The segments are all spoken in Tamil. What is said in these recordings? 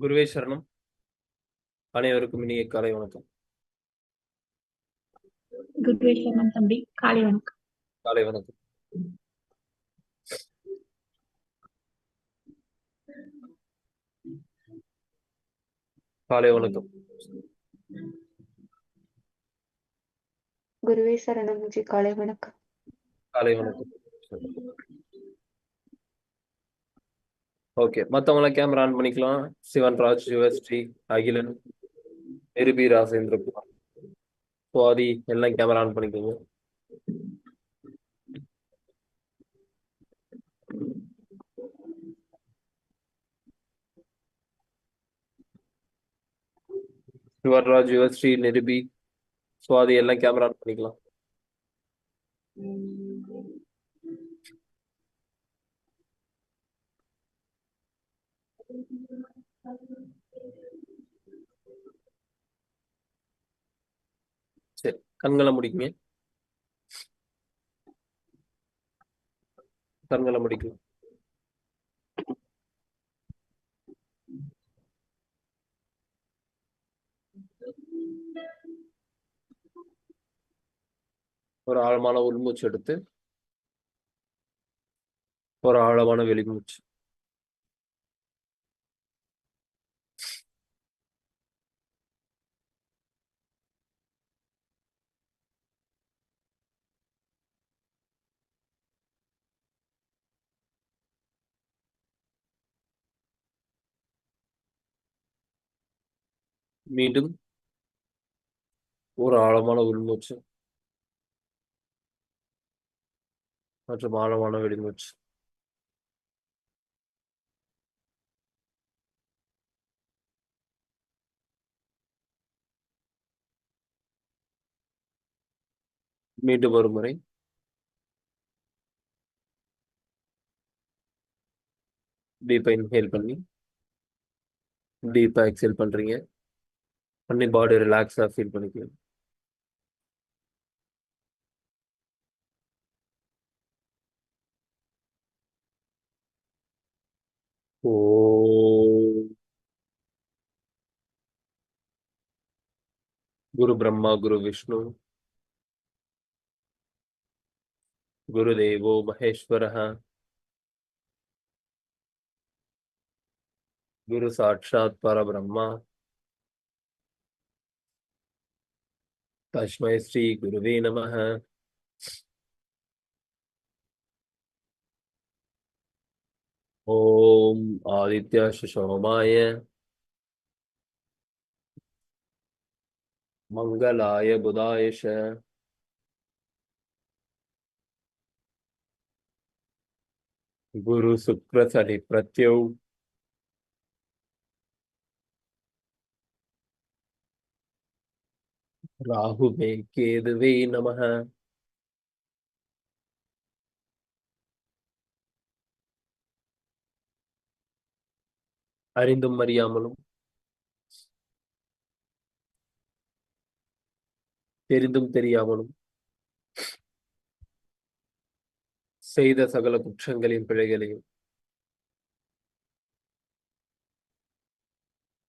குருவே சரணம். அனைவருக்கும் இனிய காலை வணக்கம். குருவேஸ்வரன் தம்பி, காலை வணக்கம். காலை வணக்கம். காலை வணக்கம். குருவே சரணம் ஜி, காலை வணக்கம். காலை வணக்கம். ஓகே, மத்தவங்களாம் கேமரா ஆன் பண்ணிக்கலாம். சிவன் ராஜ், சிவஸ்ரீ, அகிலன், நிருபி, ராசேந்திரகுமார், சுவாதி எல்லாம் கேமரா ஆன் பண்ணிக்கோங்க. சிவராஜ், சிவஸ்ரீ, நிருபி, சுவாதி எல்லாம் கேமரா ஆன் பண்ணிக்கலாம். சரி, கண்களை முடிக்குங்க. கண்களை முடிக்கலாம். ஒரு ஆழமான உள்மூச்சு எடுத்து ஒரு ஆழமான வெளிமூச்சு. மீண்டும் ஒரு ஆழமான உள்மூச்சு மற்றும் ஆழமான வெளிமூச்சு. மீண்டும் ஒரு முறை. டீப்பா இன்ஹேல் பண்ணி டீப்பா எக்ஸேல் பண்றீங்க. பண்ணி பாடி ரிலாக்ஸா ஃபீல் பண்ணிக்கலாம். ஓம். குரு பிரம்மா குரு விஷ்ணு குருதேவோ மகேஸ்வரः குரு சாட்சாத் பரபிரம்மா தஸ்மை ஸ்ரீ குருவே நமः. ஓம் ஆதித்யாய சோமாய மங்களாய புதாயஷ குரு சுக்ர சனி பிரத்யௌ ராகுவே கேதுவே நமः. அறிந்தும் அறியாமலும் தெரிந்தும் தெரியாமலும் செய்த சகல குற்றங்களின் பிழைகளையும்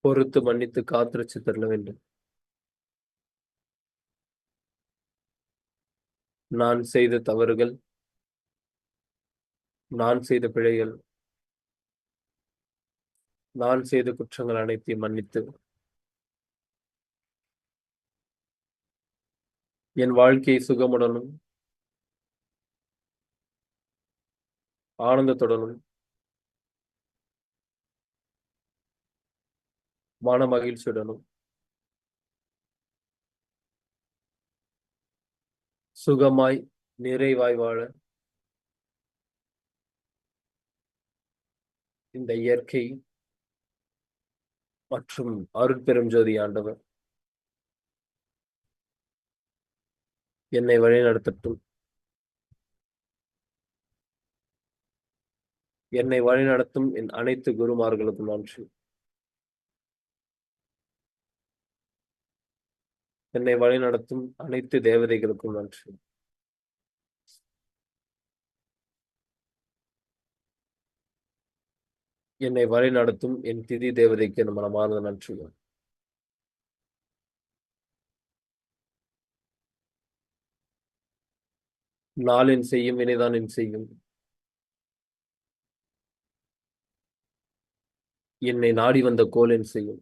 பொறுத்து மன்னித்து காத்திருச்சு தரல வேண்டும். நான் செய்த தவறுகள், நான் செய்த பிழைகள், நான் செய்த குற்றங்கள் அனைத்தையும் மன்னித்து என் வாழ்க்கையை சுகமுடனும் ஆனந்தத்துடனும் மன மகிழ்ச்சியுடனும் சுகமாய் நிறைவாய் வாழ இந்த இயற்கை மற்றும் அருட்பெரும் ஜோதி ஆண்டவர் என்னை வழிநடத்தட்டும். என்னை வழிநடத்தும் என் அனைத்து குருமார்களுக்கும் நன்றி. என்னை வழிநடத்தும் அனைத்து தேவதைகளுக்கும் நன்றி. என்னை வழி நடத்தும் என் திதி தேவதைக்கு என் மனமார்ந்த நன்றிகள். நாளின் செய்யும் வினைதான் என் செய்யும். என்னை நாடி வந்த கோலின் செய்யும்.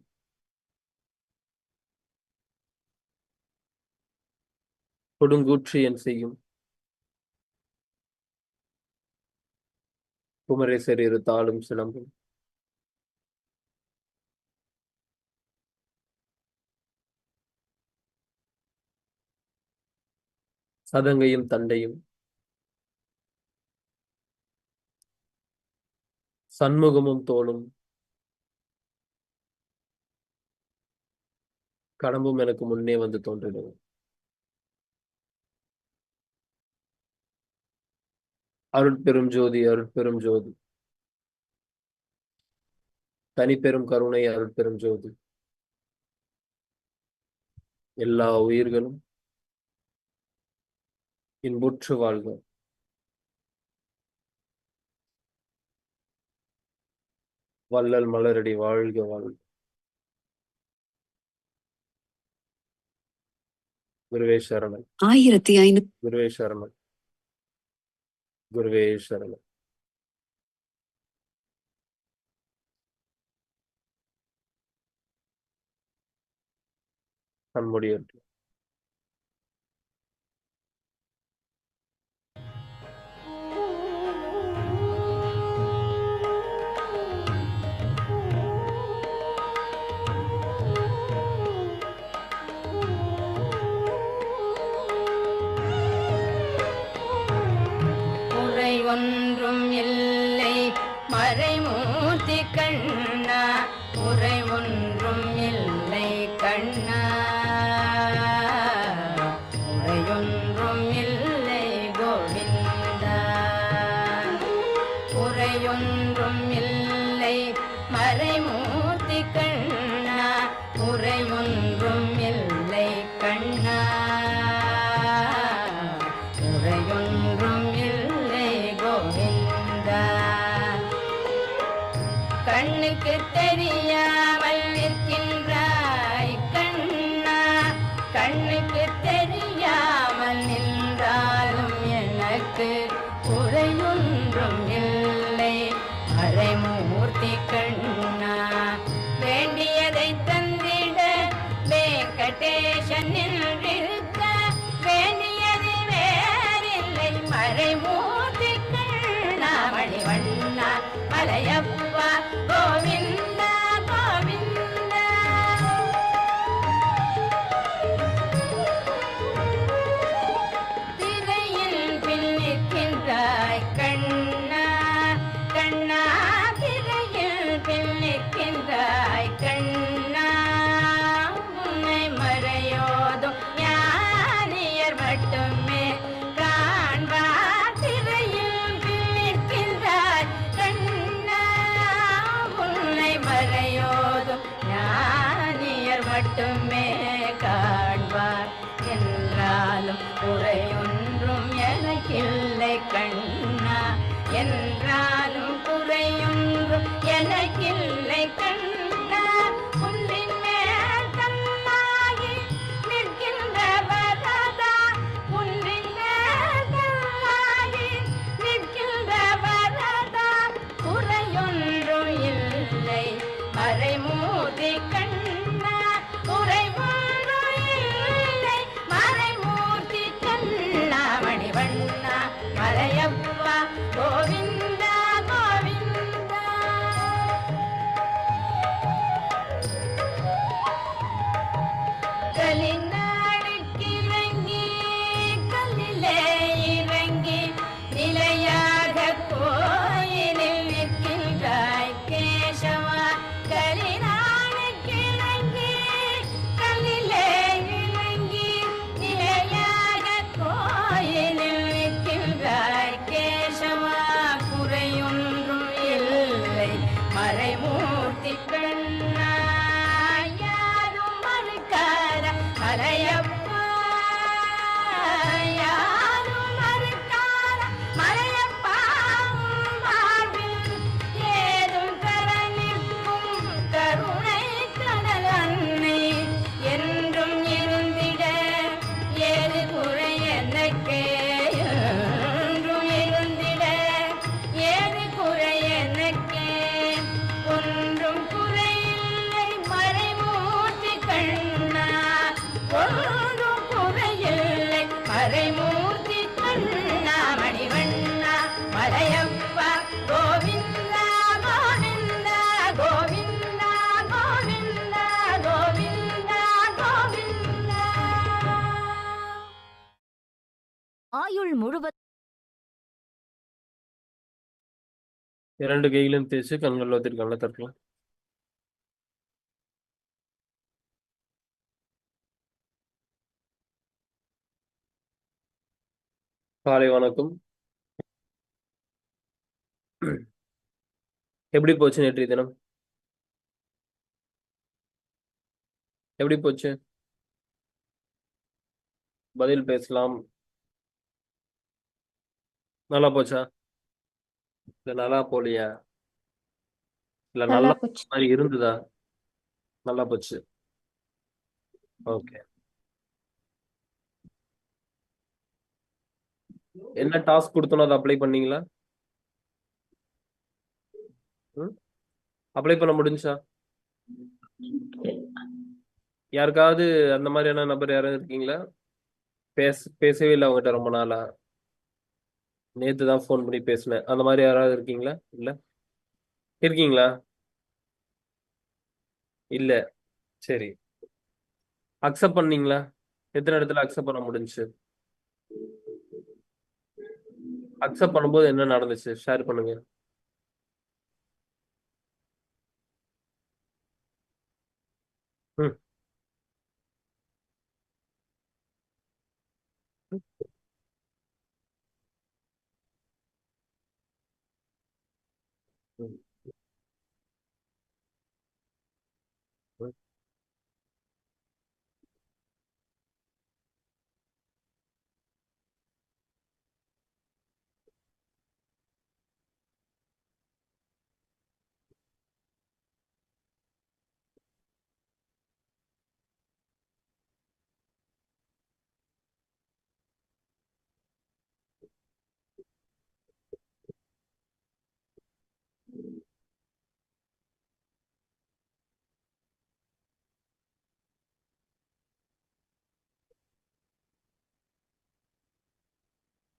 கொடுங்கூற்று என் செய்யும். குமரேசர் இரு தாளும் சிலம்பும். சதங்கையும் தண்டையும். சண்முகமும் தோளும். கடம்பும் எனக்கு முன்னே வந்து தோன்றினது. அருட்பெரும் ஜோதி அருட்பெரும் ஜோதி. தனிப்பெரும் கருணை அருட்பெரும் ஜோதி. எல்லா உயிர்களும் இன்புற்று வாழ்க. வள்ளல் மலரடி வாழ்க வாழ்க. குருவே சரணம். 1500 குருவே சரணம். குருவே சரணம். கண்மூடியற்று. ஒன்றும் இல்லை மறைமூர்த்தி கண்ணா, உரை ஒன்றும் இல்லை கண்ணா, உரையொன்றும் இல்லை கோவிந்தா, உரையொன்றும் இல்லை மறைமூர்த்தி கண்ணா, உரையொன்றும் இல்லை கண்ணா, உரையொன்றும் இல்லை கோவிந்தா. கண்ணுக்கு தெரியாமல் நிற்கின்றாய் கண்ணா, கண்ணுக்கு தெரியாமல் நின்றாலும் எனக்கு குறையொன்றும் இல்லை மறைமூர்த்தி கண்ணா. வேண்டியதை தந்திட வெங்கடேசன் நின்றிருக்க, வேண்டியது வேறில்லை மறைமூர்த்தி கண்ணா. மணிவண்ணா மலையப்பா கோவிந்தா கோவிந்தா. திரையில் பின் நிற்கின்றாய் கண்ணா, கண்ணா, திரையில் பின் நிற்கின்றாய் கண்ணா. உன்னை மறையோதும் ஞானியர் மட்டுமே காண்பார். திரையில் பின் நிற்கின்றாய் கண்ணா, உன்னை மறையோதும் ஞானியர் மட்டுமே காண்பார். என்றாலும் குறையொன்றும் எனக்கில்லை கண்ணா, என்றாலும் குறையொன்றும் எனக்கில்லை கண்ணா. உன்னின் மேல் கண்ணாகி நிற்கின்ற வரதா, உன்னின் மேல் கண்ணாகி நிற்கின்ற வரதா, குறையொன்றும் இல்லை மறைமூர்த்தி கண்ணா, குறையொன்றும் இல்லை மறைமூர்த்தி கண்ணா. மணிவண்ணா மலையப்பா கோவிந்தா கோவிந்தா. ஆயுள் முழுவதும் 2 கைகளையும் தேய்ச்சி கண்களில் ஊற்றிட்டு கண்ணை திறக்கலாம். காலை வணக்கம். எப்படி போச்சு நேற்றைய தினம்? எப்படி போச்சு? பதில் பேசலாம். நல்லா போச்சா? இல்ல நல்லா போலியா? இல்ல நல்லா நல்லா போச்சு. மாதிரி இருந்ததா? நல்லா போச்சு. ஓகே. என்ன டாஸ்க் கொடுத்தனோ அதை அப்ளை பண்ணீங்களா? அப்ளை பண்ண முடிஞ்சா? யாருக்காவது அந்த மாதிரியான நபர் யாராவது இருக்கீங்களா? பேசவே இல்லை அவங்ககிட்ட ரொம்ப நாளா. நேத்து தான் ஃபோன் பண்ணி பேசினேன். அந்த மாதிரி யாராவது இருக்கீங்களா? இல்ல இருக்கீங்களா? இல்ல. சரி. அக்செப்ட் பண்ணீங்களா? எத்தனை இடத்துல அக்செப்ட் பண்ண முடிஞ்சுச்சு? அக்செப்ட் பண்ணும்போது என்ன நடந்துச்சு ஷேர் பண்ணுங்க. ம். ம். ம்.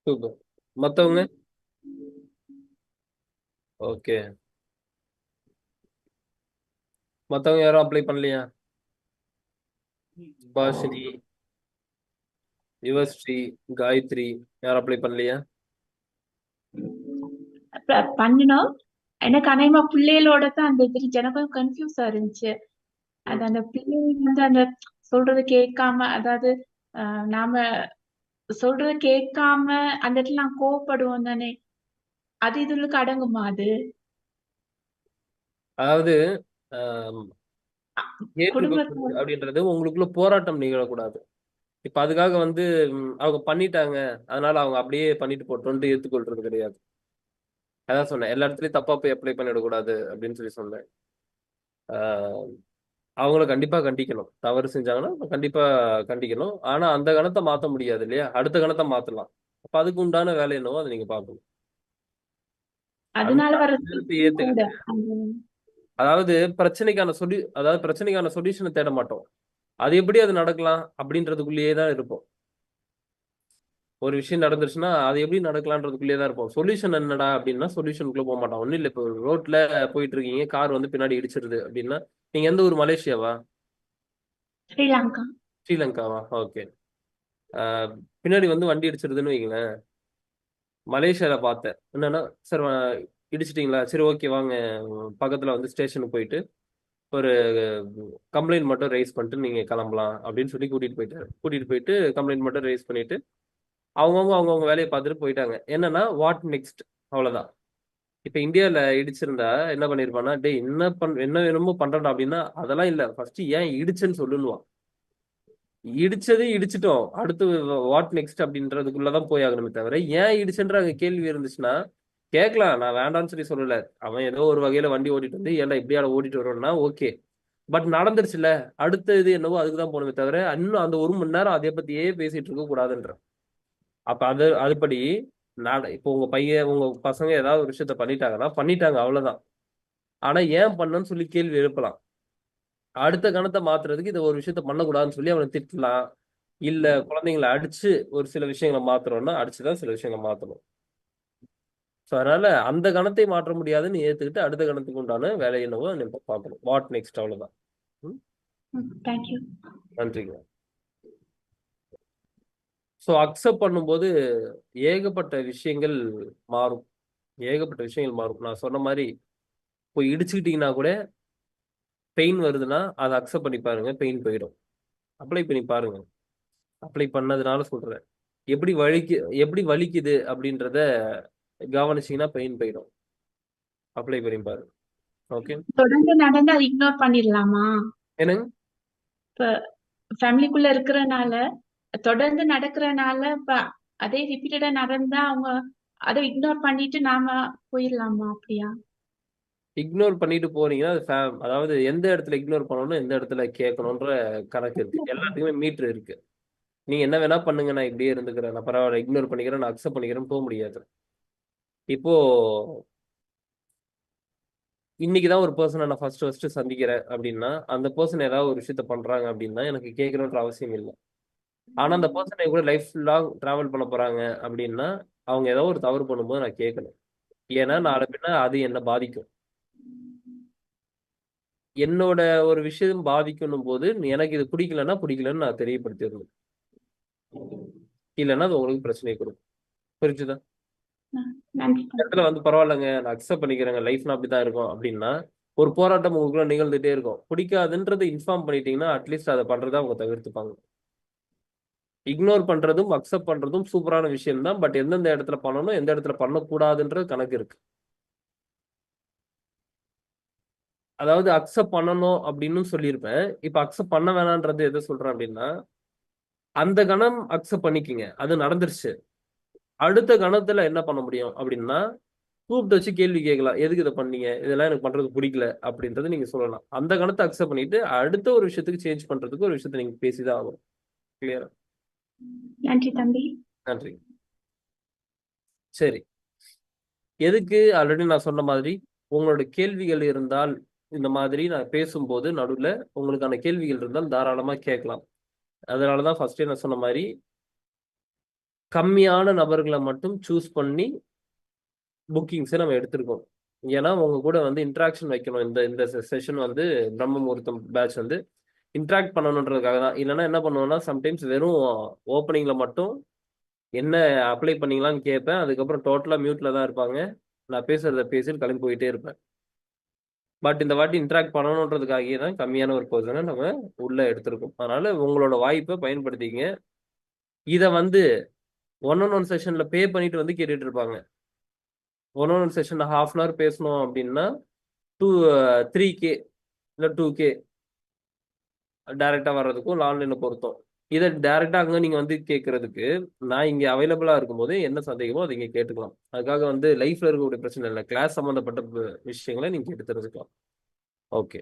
சூப்பர். மத்தவங்க? ஓகே. மத்தவங்க யாரும் அப்ளை பண்ணலையா? பாஷினி, யுவஸ்ரீ, காயத்ரி யாரும் அப்ளை பண்ணலையா? பண்ணினோம். எனக்கு அநேகமா பிள்ளைகளோட தான் அந்த இது எனக்கும் கன்ஃபியூஸா இருந்துச்சு. அது அந்த பிள்ளைங்க வந்து அந்த சொல்றது கேட்காம, அதாவது நாம சொல்றது கேட்காம அந்த இடத்துல நான் கோவப்படுவோம் தானே, அது இதுகளுக்கு அடங்குமா அது? அதாவது ஆம், குடும்பத்துல ஏற்றுக்கொள்வது அப்படின்றது உங்களுக்குள்ள போராட்டம் நிகழக்கூடாது. இப்ப அதுக்காக வந்து அவங்க பண்ணிட்டாங்க அதனால அவங்க அப்படியே பண்ணிட்டு போட்டோன்ட்டு ஏற்றுக்கொள்றது கிடையாது. அதான் சொன்னேன், எல்லா இடத்துலயும் தப்பா போய் அப்ளை பண்ணிடக்கூடாது அப்படின்னு சொல்லி சொன்னேன். ஆஹ் அவங்கள கண்டிப்பா கண்டிக்கணும். தவறு செஞ்சாங்கன்னா கண்டிப்பா கண்டிக்கணும். ஆனா அந்த கணத்தை மாத்த முடியாது இல்லையா? அடுத்த கணத்தை மாத்தலாம். அப்ப அதுக்கு உண்டான வேலை என்னவோ அதை நீங்க பார்க்கணும். அதனால வர நேரத்தை கூட ஏத்துக்கிட்டு அதாவது பிரச்சனைக்கான சொல்யூஷனை தேட மாட்டோம். அது எப்படி அது நடக்கலாம் அப்படின்றதுக்குள்ளேயே தான் இருப்போம். ஒரு விஷயம் நடந்துருச்சுன்னா அது எப்படி நடக்கலான்றதுக்குள்ளேயே தான் இருப்போம். சொல்யூஷன் என்னடா அப்படின்னா சொல்யூஷனுக்குள்ள போக மாட்டோம். ஒன்றும் இல்லை, இப்போ ரோட்ல போயிட்டு இருக்கீங்க, கார் வந்து பின்னாடி இடிச்சிருது அப்படின்னா நீங்க எந்த ஊர்? மலேசியாவா? ஸ்ரீலங்கா. ஸ்ரீலங்காவா? ஓகே. பின்னாடி வந்து வண்டி இடிச்சிருதுன்னு வைங்களேன். மலேசியால பார்த்தேன் என்னன்னா, சார் இடிச்சிட்டிங்களா, சரி ஓகே வாங்க பக்கத்துல வந்து ஸ்டேஷனுக்கு போயிட்டு ஒரு கம்ப்ளைண்ட் மட்டும் ரைஸ் பண்ணிட்டு நீங்க கிளம்பலாம் அப்படின்னு சொல்லி கூட்டிட்டு போயிட்டு கம்ப்ளைண்ட் மட்டும் ரைஸ் பண்ணிட்டு அவங்கவுங்க வேலையை பார்த்துட்டு போயிட்டாங்க. என்னன்னா வாட் நெக்ஸ்ட், அவ்வளவுதான். இப்ப இந்தியால இடிச்சிருந்தா என்ன பண்ணிருப்பானா, டே என்ன வேணுமோ பண்றா அப்படின்னா, அதெல்லாம் இல்ல, ஃபர்ஸ்ட் ஏன் இடிச்சுன்னு சொல்லுவான். இடிச்சது இடிச்சிட்டோம், அடுத்து வாட் நெக்ஸ்ட் அப்படின்றதுக்குள்ளதான் போய் ஆகணுமே தவிர ஏன் இடிச்சுன்ற அங்க கேள்வி இருந்துச்சுன்னா கேட்கலாம். நான் வேண்டாம்னு சொல்லி சொல்லல. அவன் ஏதோ ஒரு வகையில வண்டி ஓட்டிட்டு வந்து ஏன்டா இப்படியாட ஓட்டிட்டு வரோம்னா ஓகே, பட் நடந்துருச்சுல, அடுத்த இது என்னவோ அதுக்குதான் போகணுமே தவிர இன்னும் அந்த 1 மணி நேரம் அதை பத்தியே பேசிட்டு இருக்க கூடாதுன்ற. அப்ப அதுபடி இப்போ உங்க பசங்க ஏதாவது ஒரு விஷயத்த பண்ணிட்டாங்க அவ்வளவுதான். ஆனா ஏன் பண்ணன்னு சொல்லி கேள்வி எழுப்பலாம். அடுத்த கணத்தை மாத்துறதுக்கு இதை ஒரு விஷயத்த பண்ணக்கூடாதுன்னு சொல்லி அவனை திட்டலாம். இல்ல குழந்தைங்களை அடிச்சு ஒரு சில விஷயங்களை மாத்துறோம்னா அடிச்சுதான் சில விஷயங்களை மாத்தணும். ஸோ அதனால அந்த கணத்தை மாற்ற முடியாதுன்னு ஏத்துக்கிட்டு அடுத்த கணத்துக்கு உண்டான வேலை என்னவோ நம்ம பார்க்கணும். வாட் நெக்ஸ்ட், அவ்வளவுதான். தேங்க்யூ. நன்றிங்க. ஸோ அக்செப்ட் பண்ணும்போது ஏகப்பட்ட விஷயங்கள் மாறும். ஏகப்பட்ட விஷயங்கள் மாறும். நான் சொன்ன மாதிரி போய் இடிச்சுக்கிட்டீங்கன்னா கூட பெயின் வருதுன்னா அதை அக்செப்ட் பண்ணி பாருங்க, பெயின் போயிடும். அப்ளை பண்ணி பாருங்க. அப்ளை பண்ணதுனால சொல்றேன். எப்படி வலிக்குது அப்படின்றத கவனிச்சீங்கன்னா பெயின் போயிடும். அப்ளை பண்ணி பாருங்க. ஓகே, தொடர்ந்து நடந்து அதை இக்னோர் பண்ணிடலாமா? என்னங்க? இப்ப ஃபேமிலிக்குள்ள இருக்கிறனால தொடர்ந்து நடக்கிறனால இப்ப அதே ரிப்பீட்டடா நடந்தா அவங்க அதை இக்னோர் பண்ணிட்டு நாம போயிடலாமா? அப்படியா? இக்னோர் பண்ணிட்டு போனீங்கன்னா அது அதாவது எந்த இடத்துல இக்னோர் பண்ணணும், எந்த இடத்துல கேட்கணுன்ற கணக்கு இருக்கு. எல்லாத்துக்குமே மீட்டர் இருக்கு. நீங்க என்ன வேணா பண்ணுங்க, நான் இப்படியே இருந்துக்கிறேன், நான் பரவாயில்ல, இக்னோர் பண்ணிக்கிறேன், நான் அக்செப்ட் பண்ணிக்கிறேன்னு போக முடியாது. இப்போ இன்னைக்கு தான் ஒரு பர்சனை நான் ஃபர்ஸ்ட் சந்திக்கிறேன் அப்படின்னா, அந்த பர்சன் ஏதாவது ஒரு விஷயத்த பண்றாங்க அப்படின்னா எனக்கு கேட்கணுன்ற அவசியம் இல்லை. ஆனா அந்த பர்சனை கூட லைஃப் லாங் டிராவல் பண்ண போறாங்க அப்படின்னா அவங்க ஏதோ ஒரு தவறு பண்ணும்போது நான் கேட்கணும். ஏன்னா நாளை பின்ன அது என்ன பாதிக்கும். என்னோட ஒரு விஷயம் பாதிக்கணும் போது எனக்கு இது பிடிக்கலன்னு நான் தெரியப்படுத்திடணும். இல்லைன்னா அது உங்களுக்கு பிரச்சனையை கொடுக்கும். புரிஞ்சுதா? நன்றி இந்த இடத்துல வந்து பரவாயில்லைங்க, நான் அக்செப்ட் பண்ணிக்கிறேங்க, லைஃப்னா அப்படிதான் இருக்கும் அப்படின்னா ஒரு போராட்டம் உங்களுக்குள்ள நிகழ்ந்துட்டே இருக்கும். பிடிக்காதுன்றதை இன்ஃபார்ம் பண்ணிட்டீங்கன்னா அட்லீஸ்ட் அதை பண்றதை அவங்க தவிர்த்துப்பாங்க. இக்னோர் பண்றதும் அக்செப்ட் பண்றதும் சூப்பரான விஷயம் தான். பட் எந்தெந்த இடத்துல பண்ணணும், எந்த இடத்துல பண்ணக்கூடாதுன்றது கணக்கு இருக்கு. அதாவது அக்செப்ட் பண்ணணும் அப்படின்னு சொல்லியிருப்பேன். இப்ப அக்செப்ட் பண்ண வேணான்றது எதை சொல்றேன் அப்படின்னா, அந்த கணம் அக்செப்ட் பண்ணிக்கிங்க, அது நடந்துருச்சு. அடுத்த கணத்துல என்ன பண்ண முடியும் அப்படின்னா, கூப்பிட்டு வச்சு கேள்வி கேட்கலாம். எதுக்கு இதை பண்ணீங்க, இதெல்லாம் எனக்கு பண்றது பிடிக்கல அப்படின்றத நீங்க சொல்லலாம். அந்த கணத்தை அக்செப்ட் பண்ணிட்டு அடுத்த ஒரு விஷயத்துக்கு சேஞ்ச் பண்றதுக்கு ஒரு விஷயத்தை நீங்க பேசிதான் ஆகும். கிளியரா? நன்றி தம்பி. நன்றி. சரி, எதுக்கு ஆல்ரெடி நான் சொன்ன மாதிரி உங்களோட கேள்விகள் இருந்தால் இந்த மாதிரி நான் பேசும்போது நடுவில் உங்களுக்கான கேள்விகள் இருந்தால் தாராளமா கேட்கலாம். அதனாலதான் ஃபர்ஸ்டே நான் சொன்ன மாதிரி கம்மியான நபர்களை மட்டும் சூஸ் பண்ணி புக்கிங்ஸை நம்ம எடுத்திருக்கோம். ஏன்னா உங்க கூட வந்து இன்ட்ராக்ஷன் வைக்கணும். இந்த இந்த செஷன் வந்து பிரம்ம முகூர்த்தம் பேட்ச் வந்து இன்ட்ராக்ட் பண்ணணுன்றதுக்காக தான். இல்லைன்னா என்ன பண்ணுவோம்னா சம்டைம்ஸ் வெறும் ஓப்பனிங்ல மட்டும் என்ன அப்ளை பண்ணீங்களான்னு கேட்பேன். அதுக்கப்புறம் டோட்டலா மியூட்ல தான் இருப்பாங்க. நான் பேசுறத பேசிட்டு கிளம்பி போயிட்டே இருப்பேன். பட் இந்த வாட்டி இன்ட்ராக்ட் பண்ணணுன்றதுக்காகவே தான் கம்மியான ஒரு பர்சனை நம்ம உள்ள எடுத்திருக்கோம். அதனால உங்களோட வாய்ப்பை பயன்படுத்திக்கங்க. இதை வந்து 1-on-1 செஷன்ல பே பண்ணிட்டு வந்து கேட்டுட்டு இருப்பாங்க. 1-on-1 செஷன்ல ½ அன் ஹவர் பேசணும் அப்படின்னா 3K இல்லை 2K டைரக்டா வர்றதுக்கும் ஆன்லைனை பொறுத்தோம். இதை டைரக்டா அங்க நீங்க வந்து கேட்கறதுக்கு நான் இங்க அவைலபிளா இருக்கும்போது என்ன சந்தேகமோ அதை இங்க கேட்டுக்கலாம். அதுக்காக வந்து லைஃப்ல இருக்கக்கூடிய பிரச்சனை இல்லை, கிளாஸ் சம்பந்தப்பட்ட விஷயங்களை நீங்க கேட்டு தெரிஞ்சுக்கலாம். Okay,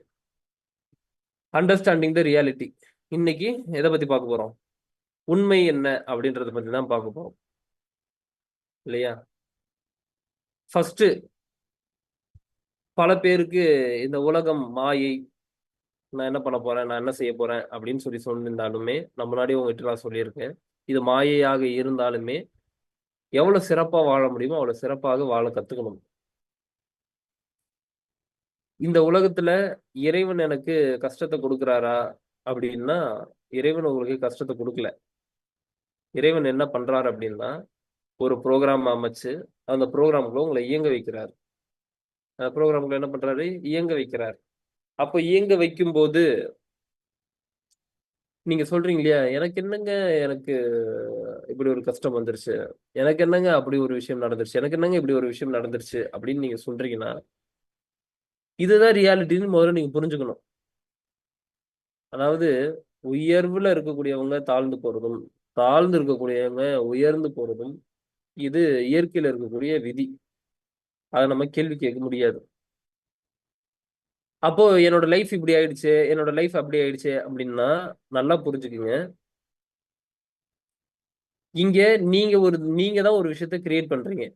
understanding the reality. இன்னைக்கு எதை பத்தி பார்க்க போறோம்? உண்மை என்ன அப்படின்றத பத்தி தான் பார்க்க போறோம் இல்லையா? ஃபர்ஸ்ட் பல பேருக்கு இந்த உலகம் மாயை, நான் என்ன பண்ண போறேன், நான் என்ன செய்ய போறேன் அப்படின்னு சொல்லியிருந்தாலுமே நான் முன்னாடி உங்ககிட்ட நான் சொல்லியிருக்கேன், இது மாயையாக இருந்தாலுமே எவ்வளவு சிறப்பா வாழ முடியுமோ அவ்வளவு சிறப்பாக வாழ கத்துக்கணும். இந்த உலகத்துல இறைவன் எனக்கு கஷ்டத்தை கொடுக்குறாரா அப்படின்னா இறைவன் உங்களுக்கு கஷ்டத்தை கொடுக்கல. இறைவன் என்ன பண்றாரு அப்படின்னா ஒரு ப்ரோக்ராம் அமைச்சு அந்த ப்ரோக்ராம்குள்ள உங்களை இயங்க வைக்கிறார். அந்த ப்ரோக்ராம்குள்ள என்ன பண்றாரு, இயங்க வைக்கிறார். அப்போ இயங்க வைக்கும் போது நீங்க சொல்றீங்க இல்லையா, எனக்கு என்னங்க, எனக்கு இப்படி ஒரு கஷ்டம் வந்துருச்சு, எனக்கு என்னங்க அப்படி ஒரு விஷயம் நடந்துருச்சு, எனக்கு என்னங்க இப்படி ஒரு விஷயம் நடந்துருச்சு அப்படின்னு நீங்க சொல்றீங்கன்னா இதுதான் ரியாலிட்டின்னு முதல்ல நீங்க புரிஞ்சுக்கணும். அதாவது உயர்வுல இருக்கக்கூடியவங்க தாழ்ந்து போறதும், தாழ்ந்து இருக்கக்கூடியவங்க உயர்ந்து போறதும் இது இயற்கையில இருக்கக்கூடிய விதி. அதை நம்ம கேள்வி கேட்க முடியாது. அப்போ என்னோட லைஃப் இப்படி ஆயிடுச்சு, என்னோட லைஃப் அப்படி ஆயிடுச்சு அப்படின்னா நல்லா புரிஞ்சுக்குங்க, இங்க நீங்க தான் ஒரு விஷயத்த கிரியேட் பண்றீங்க.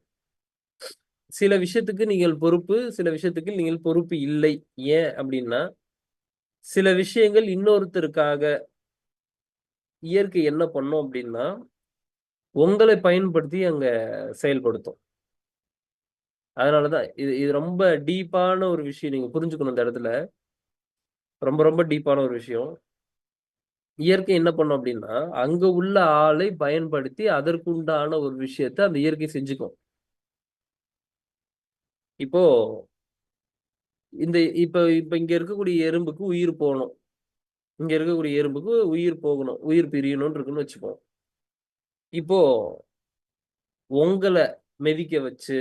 சில விஷயத்துக்கு நீங்கள் பொறுப்பு, சில விஷயத்துக்கு நீங்கள் பொறுப்பு இல்லை. ஏன் அப்படின்னா சில விஷயங்கள் இன்னொருத்தருக்காக இயற்கை என்ன பண்ணும் அப்படின்னா உங்களை பயன்படுத்தி அங்க செயல்படுத்தும். அதனாலதான் இது ரொம்ப டீப்பான ஒரு விஷயம். நீங்க புரிஞ்சுக்கணும். இந்த இடத்துல ரொம்ப ரொம்ப டீப்பான ஒரு விஷயம். இயற்கை என்ன பண்ணும் அப்படின்னா அங்க உள்ள ஆளை பயன்படுத்தி அதற்குண்டான ஒரு விஷயத்த அந்த இயற்கை செஞ்சுக்கும். இப்போ இந்த இப்ப இப்ப இங்க இருக்கக்கூடிய எறும்புக்கு உயிர் போகணும், இங்க இருக்கக்கூடிய எறும்புக்கு உயிர் போகணும், உயிர் பிரியணும்னு இருக்குன்னு வச்சுப்போம். இப்போ உங்களை மிதிக்க வச்சு